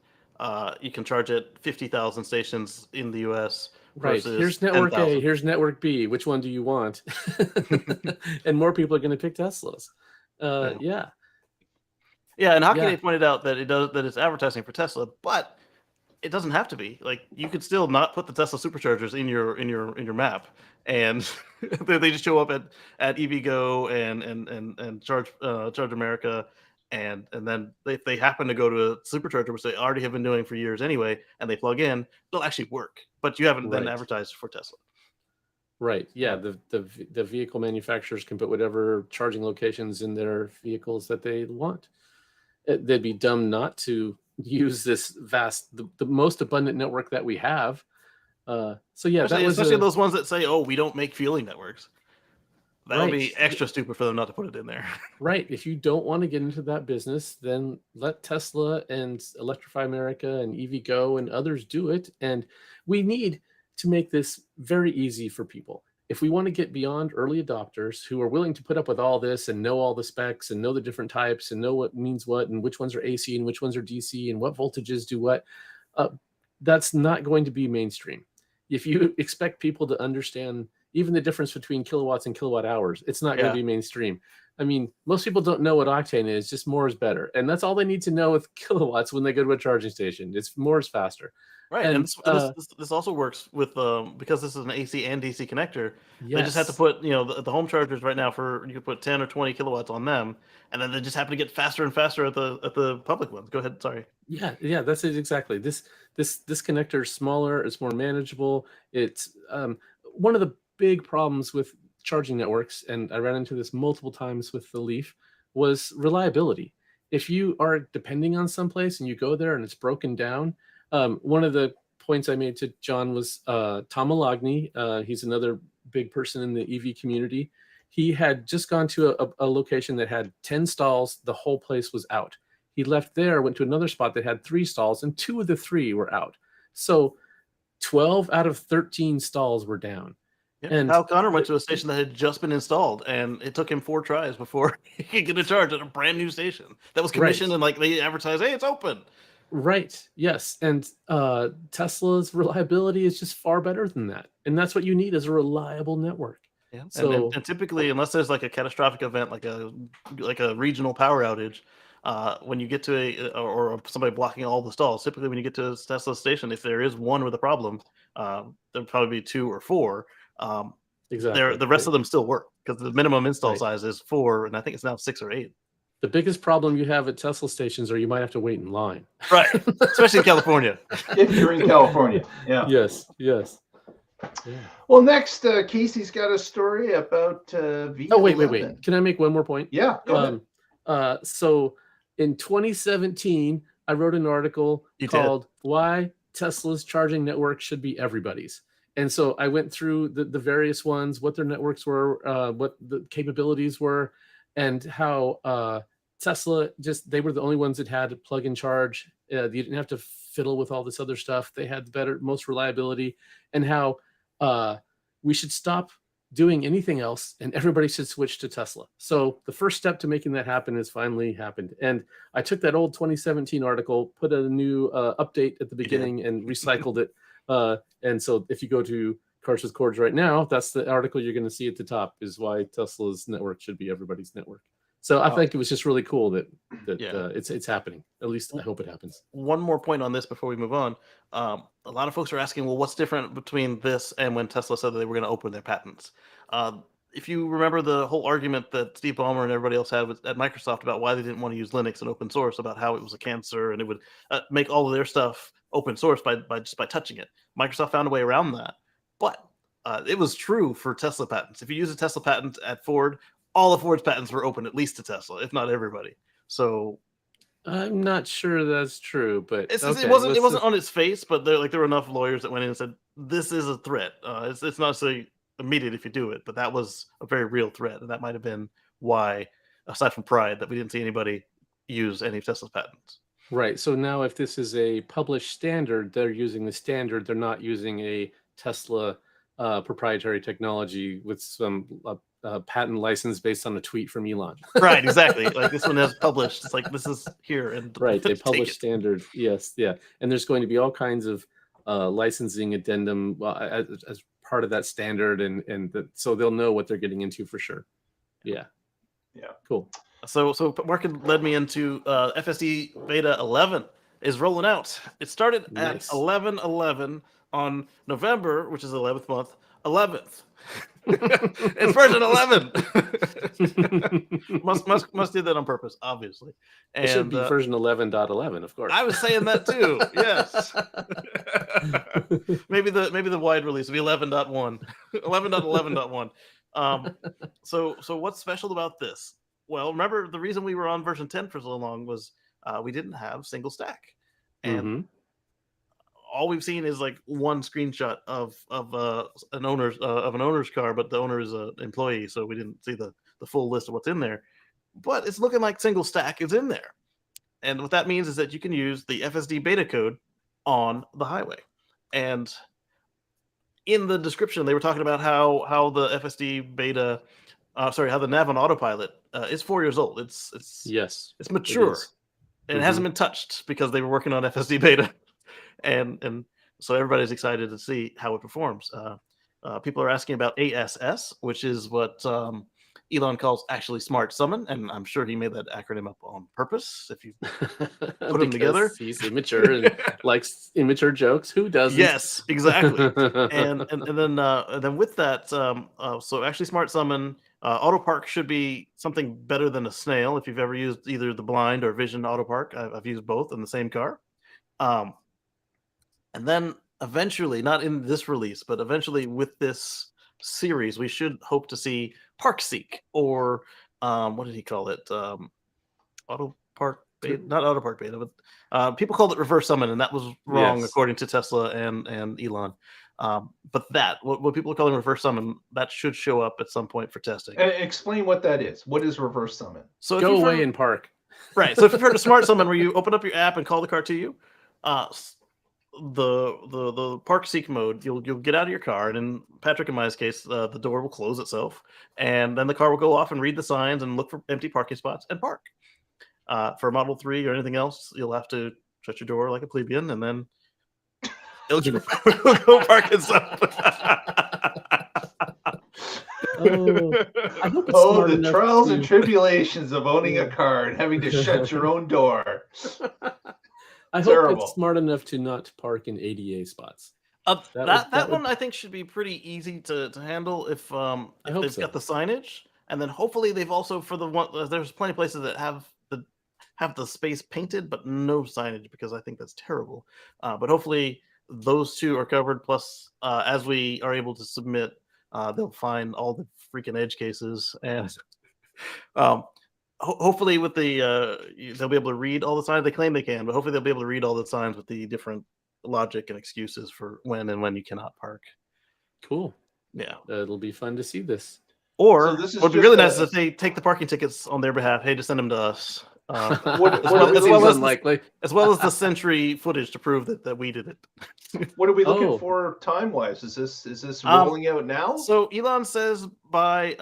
you can charge at 50,000 stations in the U.S. Right. Here's network 10,000. A. Here's network B. Which one do you want? And more people are going to pick Teslas. Yeah. And Hockey pointed out that it's advertising for Tesla, but it doesn't have to be. Like, you could still not put the Tesla superchargers in your map, and they just show up at EVgo and Charge America. And then if they happen to go to a supercharger, which they already have been doing for years anyway, and they plug in, they'll actually work. But you haven't then advertised for Tesla. Right. Yeah. The vehicle manufacturers can put whatever charging locations in their vehicles that they want. They'd be dumb not to use this the most abundant network that we have. Especially those ones that say, "Oh, we don't make fueling networks." That would be extra stupid for them not to put it in there. Right. If you don't want to get into that business, then let Tesla and Electrify America and EVgo and others do it. And we need to make this very easy for people. If we want to get beyond early adopters who are willing to put up with all this and know all the specs and know the different types and know what means what and which ones are AC and which ones are DC and what voltages do what, that's not going to be mainstream. If you expect people to understand even the difference between kilowatts and kilowatt hours, it's not going to be mainstream. I mean, most people don't know what octane is, just more is better. And that's all they need to know with kilowatts when they go to a charging station. It's more is faster. Right. And this also works with, because this is an AC and DC connector, they just have to put, the home chargers right now you can put 10 or 20 kilowatts on them, and then they just happen to get faster and faster at the public ones. Go ahead. Sorry. Yeah, that's it exactly. This connector is smaller, it's more manageable. It's one of the big problems with charging networks, and I ran into this multiple times with the Leaf, was reliability. If you are depending on someplace and you go there and it's broken down, one of the points I made to John was Tom Alagny. He's another big person in the EV community. He had just gone to a location that had 10 stalls. The whole place was out. He left there, went to another spot that had 3 stalls, and 2 of the 3 were out. So 12 out of 13 stalls were down. And Kyle Connor went to a station that had just been installed, and it took him 4 tries before he could get a charge at a brand new station that was commissioned, and they advertised, "Hey, it's open." Right. Yes. And Tesla's reliability is just far better than that, and that's what you need is a reliable network. Yeah. So, and typically, unless there's like a catastrophic event, like a regional power outage, when you get to or somebody blocking all the stalls, typically when you get to a Tesla station, if there is one with a problem, there'll probably be 2 or 4. Exactly. The rest of them still work because the minimum install size is 4, and I think it's now 6 or 8. The biggest problem you have at Tesla stations are you might have to wait in line. Right, especially in California. If you're in California, yeah. Yes. Yeah. Well, next, Casey's got a story about V11. Oh, wait. Can I make one more point? Yeah, go ahead. So in 2017, I wrote an article You called "Why Tesla's Charging Network Should Be Everybody's." And so I went through the various ones, what their networks were, what the capabilities were, and how Tesla they were the only ones that had plug and charge. You didn't have to fiddle with all this other stuff. They had the most reliability, and how we should stop doing anything else and everybody should switch to Tesla. So the first step to making that happen has finally happened. And I took that old 2017 article, put a new update at the beginning and recycled it. And so if you go to Cars with Cords right now, that's the article you're going to see at the top, is why Tesla's network should be everybody's network. So I think it was just really cool that it's happening. At least I hope it happens. One more point on this before we move on. A lot of folks are asking, well, what's different between this and when Tesla said that they were going to open their patents? If you remember the whole argument that Steve Ballmer and everybody else had at Microsoft about why they didn't want to use Linux and open source, about how it was a cancer and it would make all of their stuff open source by touching it. Microsoft found a way around that. But it was true for Tesla patents. If you use a Tesla patent at Ford, all of Ford's patents were open, at least to Tesla, if not everybody. So I'm not sure that's true, but it wasn't on its face, but there were enough lawyers that went in and said this is a threat. It's not so immediate if you do it, but that was a very real threat, and that might have been why, aside from pride, that we didn't see anybody use any of Tesla's patents. Right. So now, if this is a published standard, they're using the standard. They're not using a Tesla proprietary technology with some patent license based on a tweet from Elon. Right, exactly. Like this one is published. It's like this is here and right. They publish standard. Yes, yeah. And there's going to be all kinds of licensing addendum as part of that standard, so they'll know what they're getting into for sure. Yeah. Cool. So Mark led me into FSD Beta 11 is rolling out. It started at 11/11 on November, which is the 11th month, 11th. It's version 11. must do that on purpose, obviously. And it should be version 11.11, of course. I was saying that too. Yes. maybe the wide release will be 11.1, 11.11.1. So what's special about this? Well, remember the reason we were on version 10 for so long was we didn't have single stack, and all we've seen is like one screenshot of an owner's car, but the owner is an employee, so we didn't see the full list of what's in there. But it's looking like single stack is in there, and what that means is that you can use the FSD beta code on the highway. And in the description, they were talking about how the FSD beta, how the nav on autopilot is 4 years old. It's mature, and it hasn't been touched because they were working on FSD beta. And so everybody's excited to see how it performs. People are asking about ASS, which is what Elon calls actually Smart Summon, and I'm sure he made that acronym up on purpose. If you put them together, he's immature and likes immature jokes. Who doesn't? Yes, exactly. and then with that, so actually Smart Summon, Auto Park should be something better than a snail. If you've ever used either the Blind or Vision Auto Park, I've used both in the same car. And then eventually, not in this release, but eventually with this series, we should hope to see Park Seek, or what did he call it? Auto Park Beta, not Auto Park Beta, but people called it Reverse Summon, and that was wrong according to Tesla and Elon. But what people are calling Reverse Summon, that should show up at some point for testing. Explain what that is. What is Reverse Summon? So go away and park. Right. So if you've heard of Smart Summon, where you open up your app and call the car to you, the Park Seek mode, you'll get out of your car, and in Patrick and my case, the door will close itself, and then the car will go off and read the signs and look for empty parking spots and park. For Model 3 or anything else, you'll have to shut your door like a plebeian, and then it'll go park itself. I hope it's the trials and tribulations of owning a car and having to shut your own door. I hope it's smart enough to not park in ADA spots. That one I think should be pretty easy to handle if they've got the signage, and then hopefully they've also, for the one, there's plenty of places that have the space painted but no signage, because I think that's terrible. But hopefully those two are covered. Plus, as we are able to submit, they'll find all the freaking edge cases, and hopefully with the they'll be able to read all the signs. They claim they can, but hopefully they'll be able to read all the signs with the different logic and excuses for when and when you cannot park. Cool. Yeah, It'll be fun to see this. or So this is what would be just really a- nice is if they take the parking tickets on their behalf. Hey, just send them to us. What as seems well as unlikely. as well as the Sentry footage to prove that we did it. What are we looking Oh. for time wise? Is this rolling out now? So Elon says by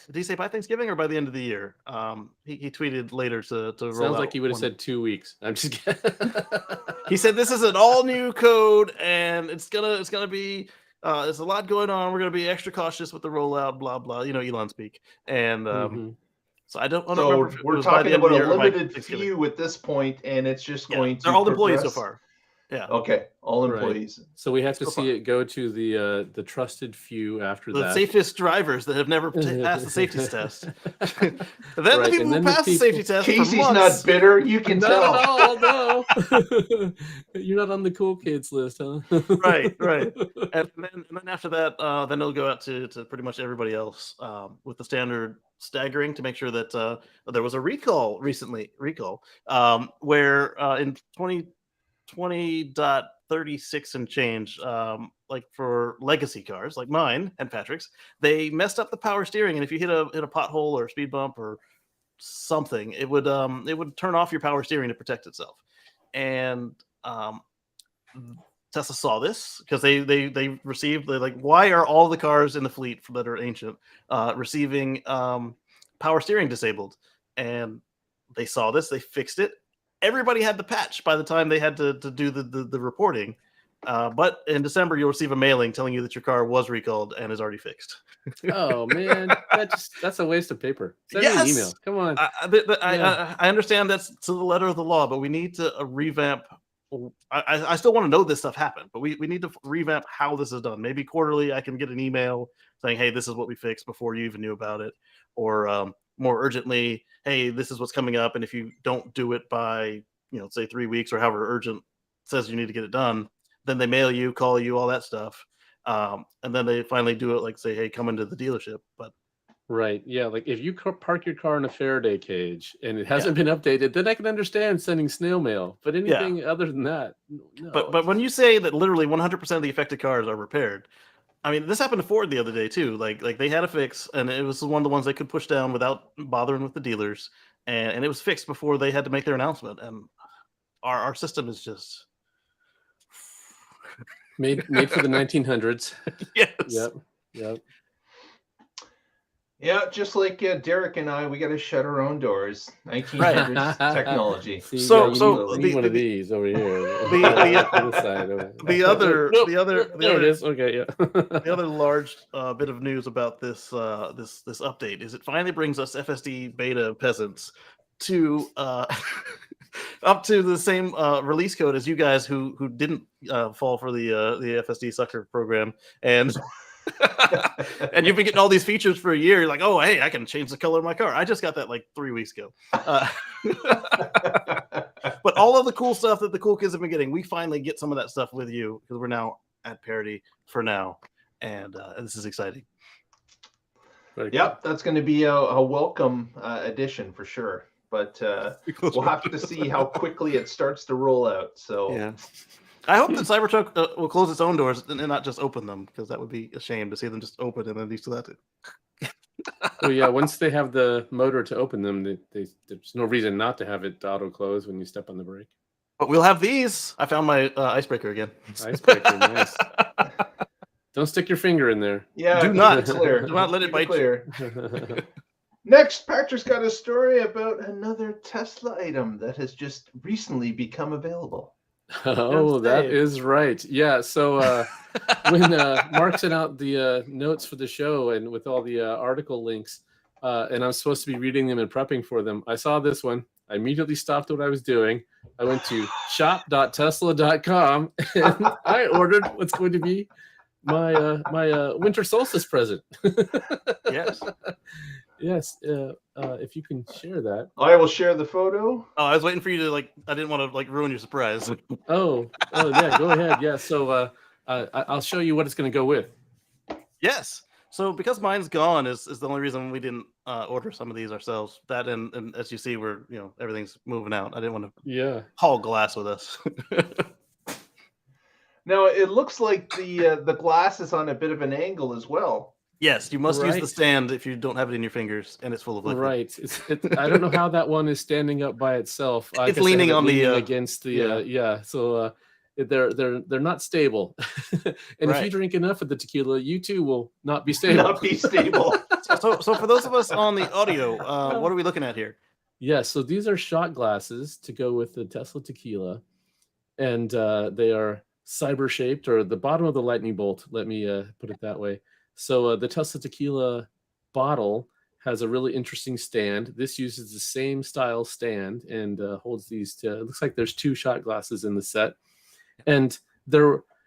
did he say by Thanksgiving or by the end of the year? He tweeted later to roll Sounds like out he would have one. said 2 weeks. I'm just kidding. He said this is an all new code and it's gonna be there's a lot going on. We're gonna be extra cautious with the rollout. Blah blah. You know Elon speak. And Mhm. so I don't So remember. If it we're was by the talking end of about the a year or by limited Thanksgiving. few at this point, and it's just Yeah, going to they're all employees so progress. far. Yeah. Okay, all Right. employees. So we have to So see far. it go to the trusted few after The that. safest drivers that have never passed the safety test. Then the Right, people and who then the pass the safety people- test for Casey's months. not bitter. You can Not tell. at all, no. You're not on the cool kids list, huh? Right. And then after that, then it'll go out to pretty much everybody else with the standard staggering to make sure that there was a recall recently, where in 2020.36 and change, like for legacy cars like mine and Patrick's, they messed up the power steering, and if you hit a pothole or a speed bump or something, it would turn off your power steering to protect itself. And Tesla saw this because they received why are all the cars in the fleet that are ancient receiving power steering disabled? And they saw this, they fixed it. Everybody had the patch by the time they had to do the reporting. But in December, you'll receive a mailing telling you that your car was recalled and is already fixed. Oh man, that's a waste of paper. Send me an Yes! email. Come on. I understand that's to the letter of the law, but we need to revamp. I still want to know this stuff happened, but we need to revamp how this is done. Maybe quarterly, I can get an email saying, "Hey, this is what we fixed" before you even knew about it, or more urgently, "Hey, this is what's coming up, and if you don't do it by say 3 weeks or however urgent says you need to get it done, then they mail you, call you, all that stuff, and then they finally do it, like say, hey, come into the dealership." But Right. Yeah. Like if you park your car in a Faraday cage and it hasn't been updated, then I can understand sending snail mail. But anything other than that, no. But when you say that literally 100% of the affected cars are repaired, I mean, this happened to Ford the other day too. Like they had a fix, and it was one of the ones they could push down without bothering with the dealers, and it was fixed before they had to make their announcement. And our system is just made for the 1900s. yes. Yep. Yeah, just like Derek and I, we got to shut our own doors. 1900s technology. See, So- you so need one of the- these over here. The other There it is. Okay, yeah. the other large bit of news about this this update is it finally brings us FSD beta peasants to up to the same release code as you guys who didn't fall for the FSD sucker program, and and you've been getting all these features for a year. You're like, oh, hey, I can change the color of my car. I just got that like 3 weeks ago. But all of the cool stuff that the cool kids have been getting, we finally get some of that stuff with you because we're now at parity for now, and this is exciting. Yep, that's going to be a welcome addition for sure. But we'll have to see how quickly it starts to roll out. So yeah, I hope that CyberTruck will close its own doors and not just open them, because that would be a shame to see them just open and then you still have to. Well, yeah, once they have the motor to open them, there's no reason not to have it auto close when you step on the brake. But we'll have these. I found my icebreaker again. Icebreaker, nice. Don't stick your finger in there. yeah, Do not. clear. Do not let it Keep bite clear. Next, Patrick's got a story about another Tesla item that has just recently become available. Oh, that Dave. is right. Yeah. So when Mark sent out the notes for the show and with all the article links, and I'm supposed to be reading them and prepping for them, I saw this one. I immediately stopped what I was doing. I went to shop.tesla.com and I ordered what's going to be my winter solstice present. Yes. Yes. If you can share that. I will share the photo. Oh, I was waiting for you to I didn't want to ruin your surprise. Oh yeah. Go ahead. Yeah. So I'll show you what it's going to go with. Yes. So because mine's gone is the only reason we didn't order some of these ourselves. That and as you see, we're everything's moving out. I didn't want to haul glass with us. Now it looks like the glass is on a bit of an angle as well. Yes, you must use the Right. stand if you don't have it in your fingers and it's full of liquid. Right. I don't know how that one is standing up by itself. I It's guess I have leaning it on the, against the So they're not stable. And if you Right. drink enough of the tequila, you too will not be stable. Not be stable. So for those of us on the audio, what are we looking at here? Yeah, so these are shot glasses to go with the Tesla tequila, and they are cyber shaped, or the bottom of the lightning bolt. Let me put it that way. So the Tesla tequila bottle has a really interesting stand. This uses the same style stand and holds these. It looks like there's 2 shot glasses in the set, and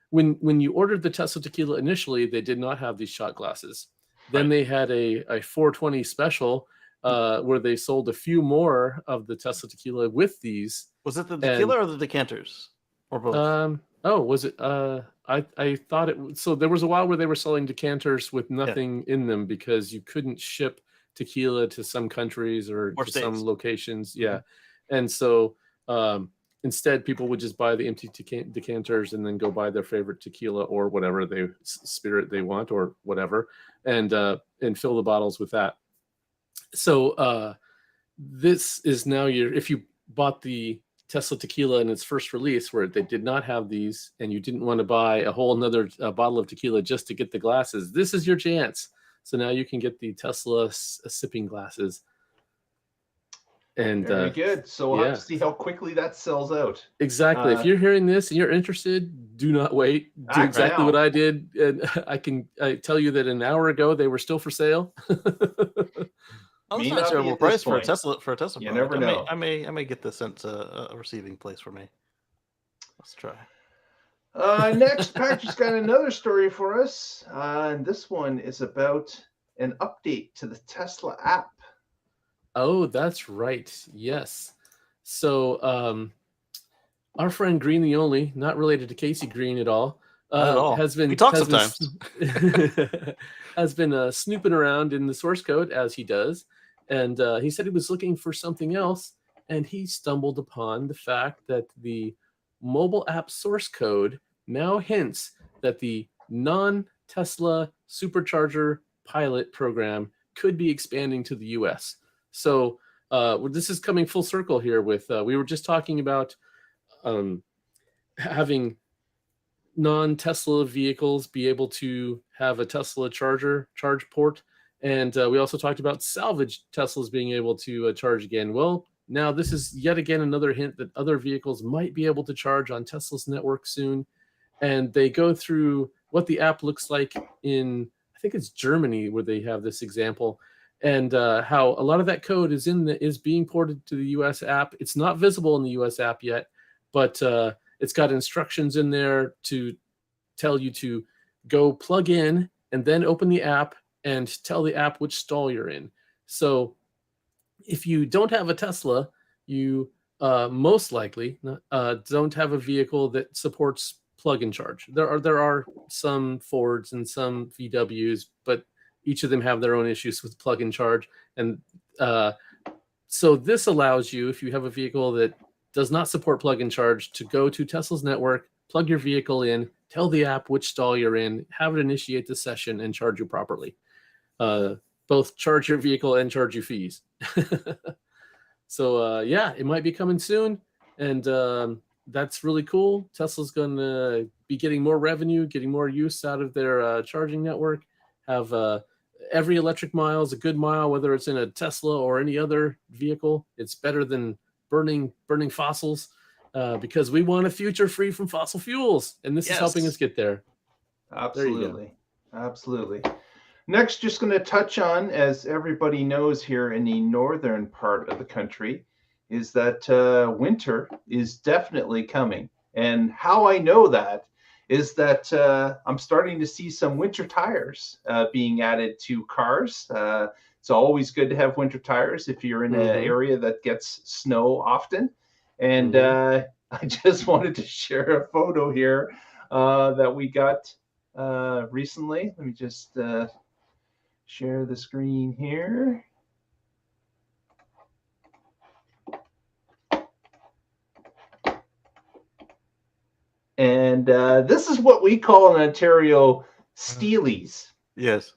when you ordered the Tesla tequila initially, they did not have these shot glasses. Then they had a 420 special where they sold a few more of the Tesla tequila with these. Was it the tequila or the decanters, or both? Was it? I thought it. So there was a while where they were selling decanters with nothing in them because you couldn't ship tequila to some countries or to some locations. Yeah, and so instead, people would just buy the empty decanters and then go buy their favorite tequila or whatever spirit they want or whatever, and fill the bottles with that. So this is now if you bought the Tesla tequila in its first release, where they did not have these, and you didn't want to buy a whole another bottle of tequila just to get the glasses, this is your chance. So now you can get the Tesla sipping glasses. And very good. So we'll have to see how quickly that sells out. Exactly. If you're hearing this and you're interested, do not wait. Do exactly what I did, and I tell you that an hour ago they were still for sale. That's not a terrible price for a Tesla. You never know. I may get this sent to a receiving place for me. Let's try. Next, Patrick's got another story for us. And this one is about an update to the Tesla app. Oh, that's right. Yes. So our friend Green the Only, not related to Casey Green at all, has been has been snooping around in the source code as he does. And he said he was looking for something else, and he stumbled upon the fact that the mobile app source code now hints that the non-Tesla supercharger pilot program could be expanding to the US. So this is coming full circle here with, we were just talking about having non-Tesla vehicles be able to have a Tesla charge port. And we also talked about Salvage Teslas being able to charge again. Well, now this is yet again another hint that other vehicles might be able to charge on Tesla's network soon. And they go through what the app looks like in, I think it's Germany, where they have this example, and how a lot of that code is being ported to the US app. It's not visible in the US app yet, but it's got instructions in there to tell you to go plug in and then open the app and tell the app which stall you're in. So if you don't have a Tesla, you most likely don't have a vehicle that supports plug and charge. There are some Fords and some VWs, but each of them have their own issues with plug and charge. And so this allows you, if you have a vehicle that does not support plug and charge, to go to Tesla's network, plug your vehicle in, tell the app which stall you're in, have it initiate the session, and charge you properly. Both charge your vehicle and charge you fees. So yeah, it might be coming soon, and that's really cool. Tesla's going to be getting more revenue, getting more use out of their charging network. Have every electric mile is a good mile, whether it's in a Tesla or any other vehicle. It's better than burning fossils, because we want a future free from fossil fuels, and this is helping us get there. Absolutely. Absolutely. Next, just going to touch on, as everybody knows here in the northern part of the country, is that winter is definitely coming. And how I know that is that I'm starting to see some winter tires being added to cars. It's always good to have winter tires if you're in an area that gets snow often. And I just wanted to share a photo here that we got recently. Let me just share the screen here. And this is what we call in Ontario steelies. Yes.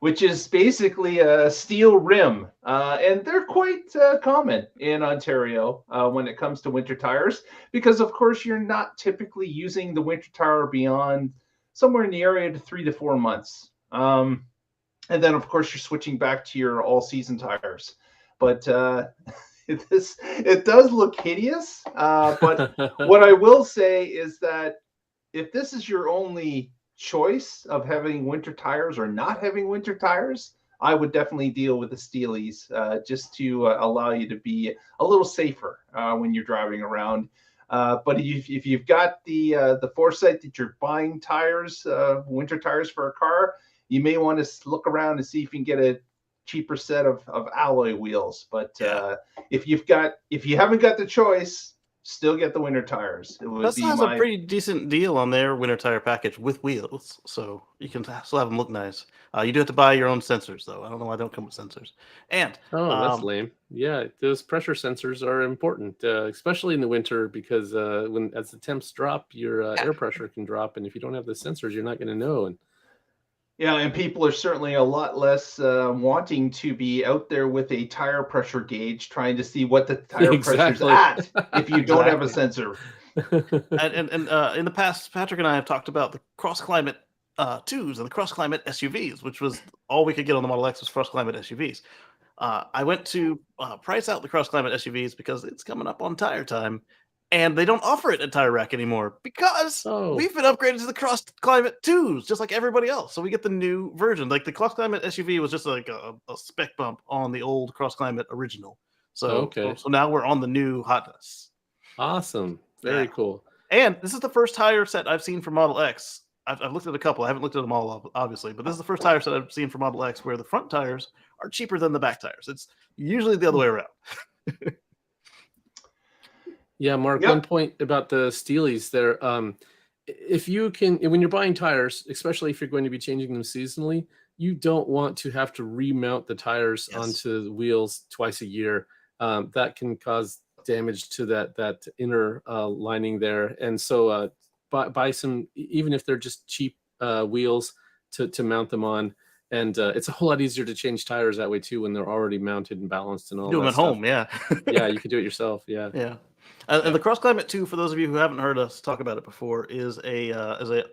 Which is basically a steel rim, and they're quite common in Ontario when it comes to winter tires, because of course you're not typically using the winter tire beyond somewhere in the area to 3 to 4 months, and then of course you're switching back to your all-season tires. But it does look hideous. But what I will say is that if this is your only choice of having winter tires or not having winter tires, I would definitely deal with the steelies just to allow you to be a little safer when you're driving around. But if you've got the foresight that you're buying tires, winter tires for a car, you may want to look around and see if you can get a cheaper set of alloy wheels. But if you haven't got the choice, still get the winter tires. Tesla has a pretty decent deal on their winter tire package with wheels, so you can still have them look nice. You do have to buy your own sensors, though. I don't know why they don't come with sensors. And that's lame. Yeah, those pressure sensors are important, especially in the winter, because as the temps drop, your air pressure can drop, and if you don't have the sensors, you're not going to know. And people are certainly a lot less wanting to be out there with a tire pressure gauge trying to see what the tire pressure's at if you don't have a sensor. and in the past, Patrick and I have talked about the cross-climate 2s and the cross-climate SUVs, which was all we could get on the Model X was cross-climate SUVs. I went to price out the cross-climate SUVs because it's coming up on tire time, and they don't offer it at Tire Rack anymore because we've been upgraded to the cross-climate 2s, just like everybody else. So we get the new version. Like the cross-climate SUV was just like a spec bump on the old cross-climate original. So now we're on the new hotness. Awesome. Very cool. And this is the first tire set I've seen for Model X. I've looked at a couple. I haven't looked at them all, obviously, but this is the first tire set I've seen for Model X where the front tires are cheaper than the back tires. It's usually the other way around. Yeah, Mark, one point about the steelies there. If you can, when you're buying tires, especially if you're going to be changing them seasonally, you don't want to have to remount the tires onto the wheels twice a year. That can cause damage to that inner lining there. And so buy some, even if they're just cheap wheels to mount them on. And it's a whole lot easier to change tires that way too when they're already mounted and balanced and all that. Do them at home, yeah. Yeah, you can do it yourself, yeah. Yeah. And the Cross Climate 2, for those of you who haven't heard us talk about it before, is a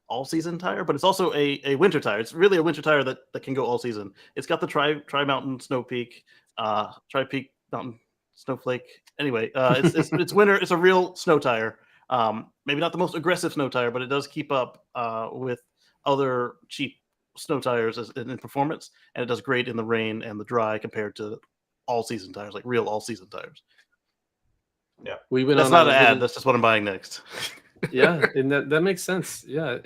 all-season tire, but it's also a winter tire. It's really a winter tire that can go all season. It's got the Tri-Mountain Snow Peak, Tri-Peak Mountain Snowflake. Anyway, it's winter. It's a real snow tire. Maybe not the most aggressive snow tire, but it does keep up with other cheap snow tires in performance, and it does great in the rain and the dry compared to all-season tires, like real all-season tires. Yeah, that's not an ad. That's just what I'm buying next. Yeah, and that makes sense. Yeah.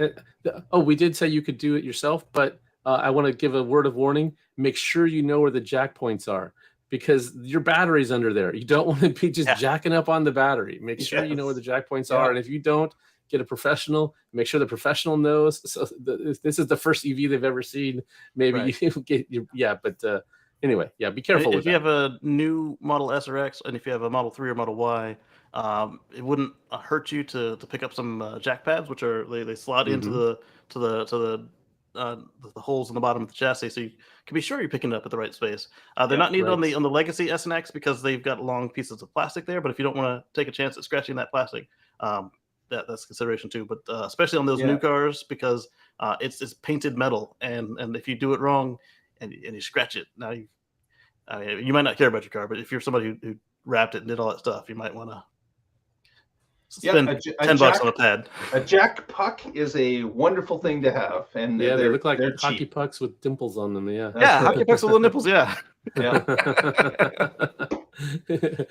We did say you could do it yourself, but I want to give a word of warning. Make sure you know where the jack points are, because your battery's under there. You don't want to be just jacking up on the battery. Make sure you know where the jack points are, and if you don't, get a professional. Make sure the professional knows. So if this is the first EV they've ever seen, maybe you get But anyway, be careful. If you have a new Model S or X, and if you have a Model 3 or Model Y, it wouldn't hurt you to pick up some jack pads, which are they slot into the holes in the bottom of the chassis, so you can be sure you're picking it up at the right space. They're not needed on the Legacy S and X because they've got long pieces of plastic there. But if you don't want to take a chance at scratching that plastic, that's consideration too. But especially on those new cars, because it's painted metal, and if you do it wrong and you scratch it, now you might not care about your car, but if you're somebody who wrapped it and did all that stuff, you might want to spend $10 on a pad. A jack puck is a wonderful thing to have, and they look like hockey pucks with dimples on them. Hockey pucks with little nipples. And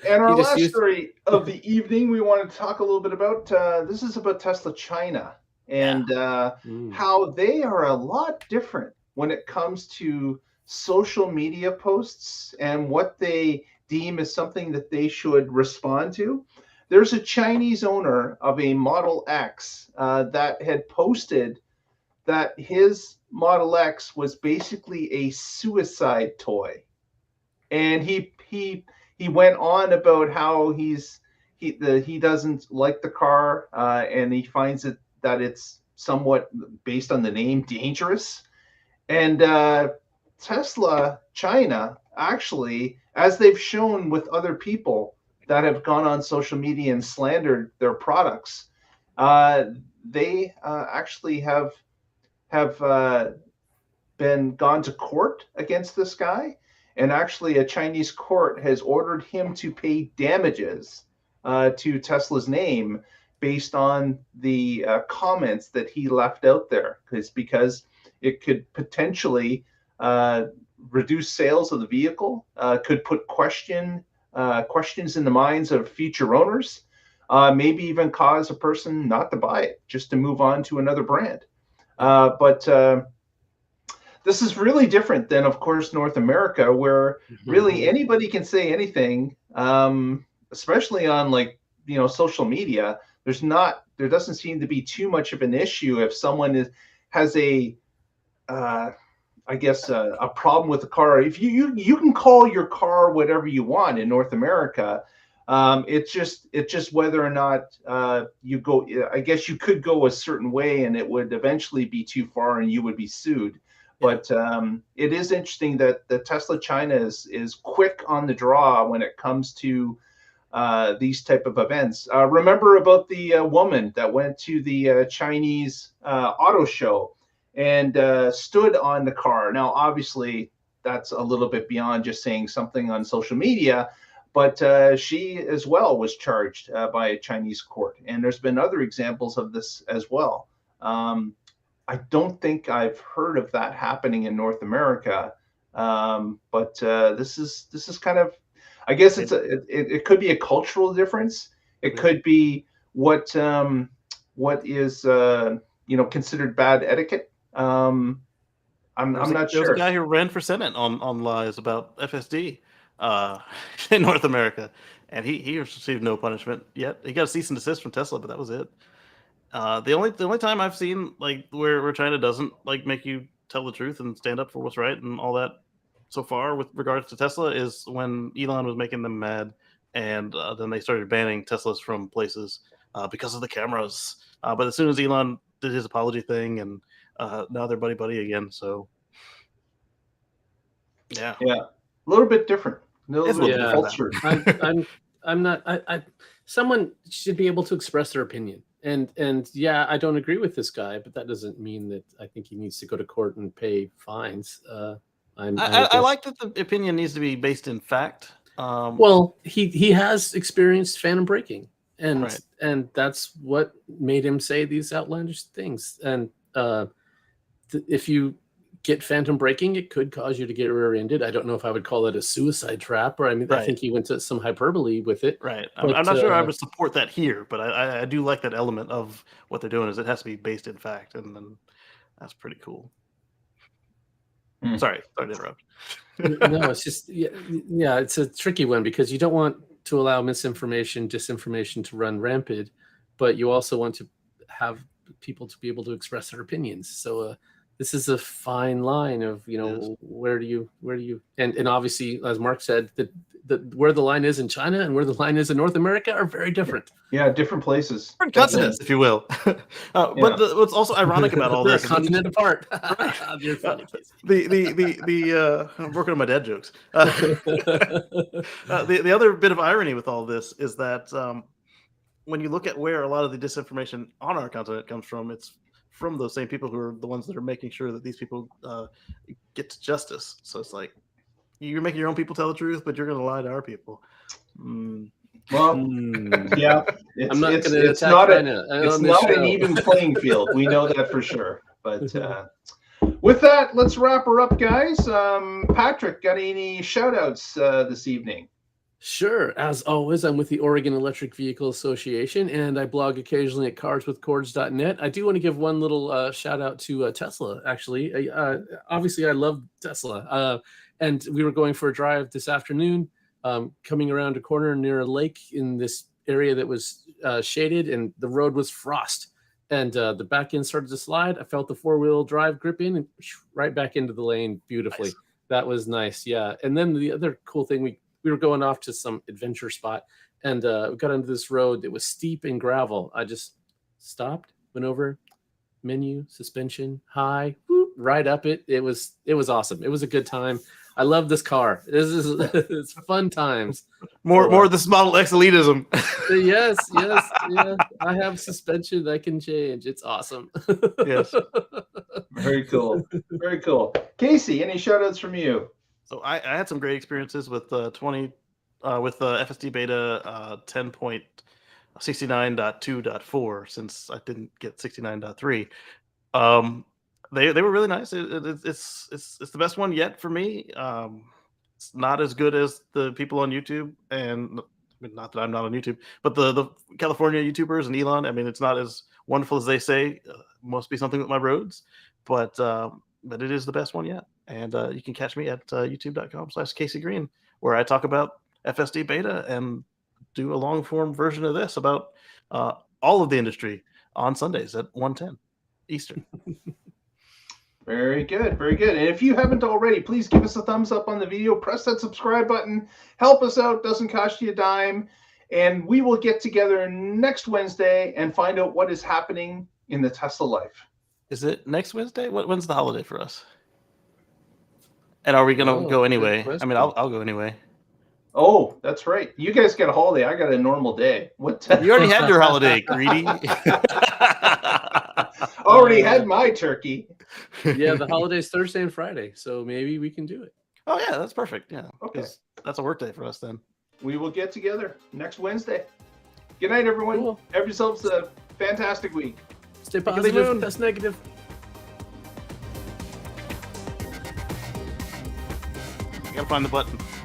our last story of the evening, we want to talk a little bit about. This is about Tesla China and how they are a lot different when it comes to social media posts and what they deem as something that they should respond to. There's a Chinese owner of a Model X that had posted that his Model X was basically a suicide toy, and he went on about how he doesn't like the car, and he finds that it's somewhat, based on the name, dangerous. And Tesla China, actually, as they've shown with other people that have gone on social media and slandered their products, they actually have been gone to court against this guy, and actually a Chinese court has ordered him to pay damages to Tesla's name based on the comments that he left out there, because it could potentially reduce sales of the vehicle, could put questions in the minds of future owners, maybe even cause a person not to buy it, just to move on to another brand. But this is really different than, of course, North America, where really anybody can say anything, especially on social media. There doesn't seem to be too much of an issue if someone has a problem with the car. If you can call your car whatever you want in North America. It's just whether or not you go. I guess you could go a certain way, and it would eventually be too far, and you would be sued. But it is interesting that the Tesla China is quick on the draw when it comes to these type of events. Remember about the woman that went to the Chinese auto show and stood on the car. Now, obviously, that's a little bit beyond just saying something on social media, but she as well was charged by a Chinese court. And there's been other examples of this as well. I don't think I've heard of that happening in North America, but this is kind of, I guess it could be a cultural difference. It could be what is considered bad etiquette. I'm not sure. There was a guy who ran for Senate on lies about FSD in North America, and he received no punishment yet. He got a cease and desist from Tesla, but that was it. The only time I've seen where China doesn't make you tell the truth and stand up for what's right and all that so far with regards to Tesla is when Elon was making them mad, and then they started banning Teslas from places because of the cameras. But as soon as Elon did his apology thing, and now they're buddy again. So yeah, a little bit different. Culture. I'm not. Someone should be able to express their opinion. And yeah, I don't agree with this guy, but that doesn't mean that I think he needs to go to court and pay fines. I like that the opinion needs to be based in fact. Well, he has experienced phantom braking, and that's what made him say these outlandish things. And if you get phantom braking, it could cause you to get rear-ended. I don't know if I would call it a suicide trap, or I think he went to some hyperbole with it. Right. I'm not sure I would support that here, but I do like that element of what they're doing is it has to be based in fact, and then that's pretty cool. Sorry to interrupt. No, it's just it's a tricky one because you don't want to allow misinformation, disinformation to run rampant, but you also want to have people to be able to express their opinions. So this is a fine line of where do you and obviously, as Mark said, that where the line is in China and where the line is in North America are very different. Yeah, different places, different continents, if you will. But what's also ironic about all this, a continent apart. You're funny. I'm working on my dad jokes. The other bit of irony with all this is that when you look at where a lot of the disinformation on our continent comes from, it's from those same people who are the ones that are making sure that these people get to justice. So it's like you're making your own people tell the truth, but you're going to lie to our people. Well, yeah, it's not an even playing field. We know that for sure. But with that, let's wrap her up, guys. Patrick, got any shout outs this evening? Sure. As always, I'm with the Oregon Electric Vehicle Association, and I blog occasionally at carswithcords.net. I do want to give one little shout out to Tesla, actually. Obviously, I love Tesla. And we were going for a drive this afternoon, coming around a corner near a lake in this area that was shaded, and the road was frost. and the back end started to slide. I felt the 4-wheel drive grip in and right back into the lane beautifully. Nice. That was nice, yeah. And then the other cool thing, we were going off to some adventure spot, and we got onto this road that was steep and gravel. I just stopped, went over, menu, suspension, high, whoop, right up it. It was awesome. It was a good time. I love this car. It's fun times. More of this Model X elitism. Yes. I have suspension I can change. It's awesome. Yes. Very cool. Very cool. Casey, any shout outs from you? So I had some great experiences with FSD beta 10.69.2.4 since I didn't get 69.3. They were really nice. It's the best one yet for me. It's not as good as the people on YouTube, and not that I'm not on YouTube, but the California YouTubers and Elon. I mean, it's not as wonderful as they say. Must be something with my roads, but it is the best one yet. And you can catch me at youtube.com/Casey Green, where I talk about FSD beta and do a long form version of this about all of the industry on Sundays at 1:10 Eastern. Very good, very good. And if you haven't already, please give us a thumbs up on the video. Press that subscribe button. Help us out. Doesn't cost you a dime. And we will get together next Wednesday and find out what is happening in the Tesla life. Is it next Wednesday? When's the holiday for us? And are we going to go anyway? I mean, I'll go anyway. Oh, that's right. You guys get a holiday. I got a normal day. What? You already had your holiday, greedy. Already had my turkey. Yeah, the holiday's Thursday and Friday, so maybe we can do it. Oh yeah, that's perfect. Yeah, Okay. That's a work day for us then. We will get together next Wednesday. Good night, everyone. Cool. Have yourselves a fantastic week. Stay Because positive. Test negative. I gotta find the button.